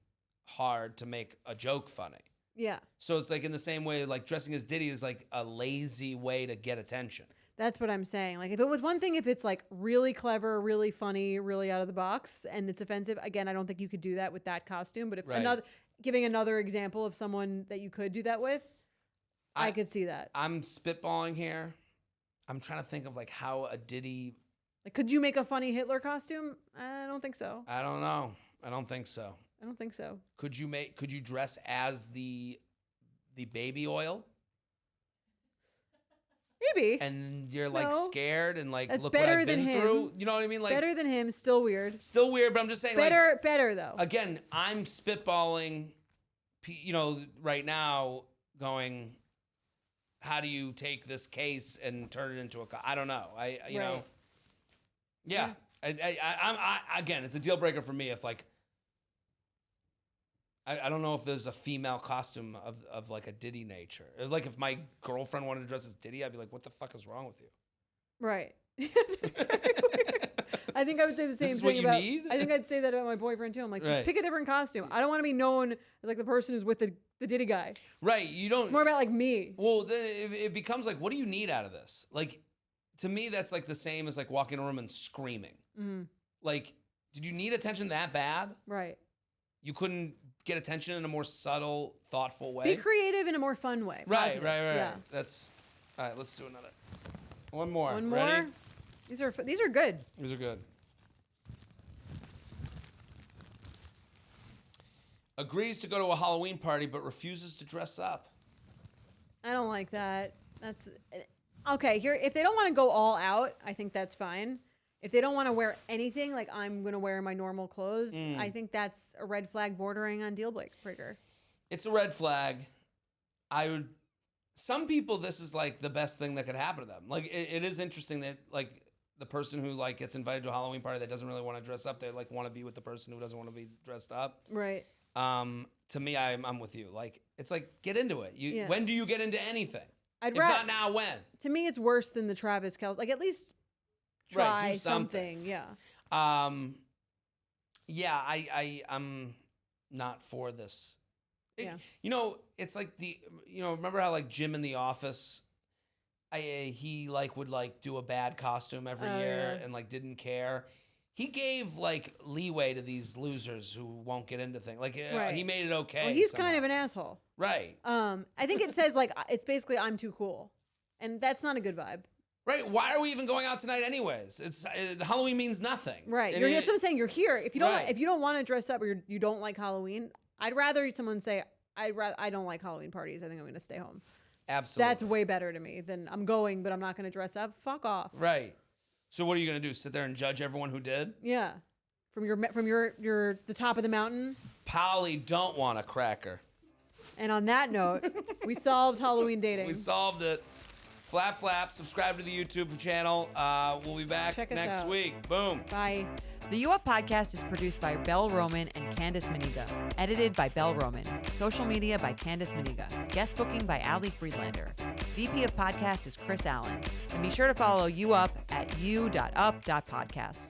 hard to make a joke funny. Yeah. So it's like, in the same way, like, dressing as Diddy is, like, a lazy way to get attention. That's what I'm saying. Like, if it was one thing, if it's like really clever, really funny, really out of the box, and it's offensive, again, I don't think you could do that with that costume. But if giving another example of someone that you could do that with, I could see that. I'm spitballing here. I'm trying to think of like how a Diddy. Like, could you make a funny Hitler costume? I don't think so. I don't know. I don't think so. I don't think so. Could you dress as the baby oil? Maybe. And you're like scared and like, that's look better what I've than been him. through. You know what I mean? Like, better than him. Still weird. Still weird, but I'm just saying. Better though. Again, I'm spitballing. Right now, going, how do you take this case and turn it into a? I don't know. You know. Yeah. I'm again, it's a deal breaker for me if like. I don't know if there's a female costume of like a Diddy nature. Like if my girlfriend wanted to dress as Diddy, I'd be like, what the fuck is wrong with you? Right. I think I would say the same thing about. I think I'd say that about my boyfriend too. I'm like, just pick a different costume. I don't want to be known as like the person who's with the Diddy guy. Right. You don't. It's more about like me. Well, then it becomes like, what do you need out of this? Like, to me, that's like the same as like walking in a room and screaming. Mm-hmm. Like, did you need attention that bad? Right. You couldn't get attention in a more subtle, thoughtful way. Be creative in a more fun way. Right. Yeah. That's all right. Let's do another. One more. One more. Ready? These are good. These are good. Agrees to go to a Halloween party but refuses to dress up. I don't like that. That's okay. Here, if they don't want to go all out, I think that's fine. If they don't want to wear anything, like I'm going to wear my normal clothes, I think that's a red flag bordering on deal breaker. It's a red flag. Some people, this is like the best thing that could happen to them. Like it is interesting that like the person who like gets invited to a Halloween party that doesn't really want to dress up, they like want to be with the person who doesn't want to be dressed up. Right. To me, I'm with you. Like it's like get into it. When do you get into anything? If not now, when? To me, it's worse than the Travis Kelce. Like at least try do something. Yeah. Yeah. I'm not for this. It's like remember how like Jim in The Office, he like would like do a bad costume every year and like didn't care. He gave like leeway to these losers who won't get into things. Like he made it okay. Well, he's kind of an asshole. Right. I think it says like it's basically I'm too cool, and that's not a good vibe. Right. Why are we even going out tonight anyways? It's Halloween means nothing. Right. That's what I'm saying. You're here. If you don't want to dress up or you don't like Halloween, I'd rather someone say I don't like Halloween parties. I think I'm going to stay home. Absolutely. That's way better to me than I'm going, but I'm not going to dress up. Fuck off. Right. So what are you going to do? Sit there and judge everyone who did? Yeah. From your the top of the mountain. Polly don't want a cracker. And on that note, we solved Halloween dating. We solved it. Flap, flap. Subscribe to the YouTube channel. We'll be back next week. Boom. Bye. The U Up podcast is produced by Belle Roman and Candice Maniga. Edited by Belle Roman. Social media by Candice Maniga. Guest booking by Ali Friedlander. VP of podcast is Chris Allen. And be sure to follow U Up at u.up.podcast.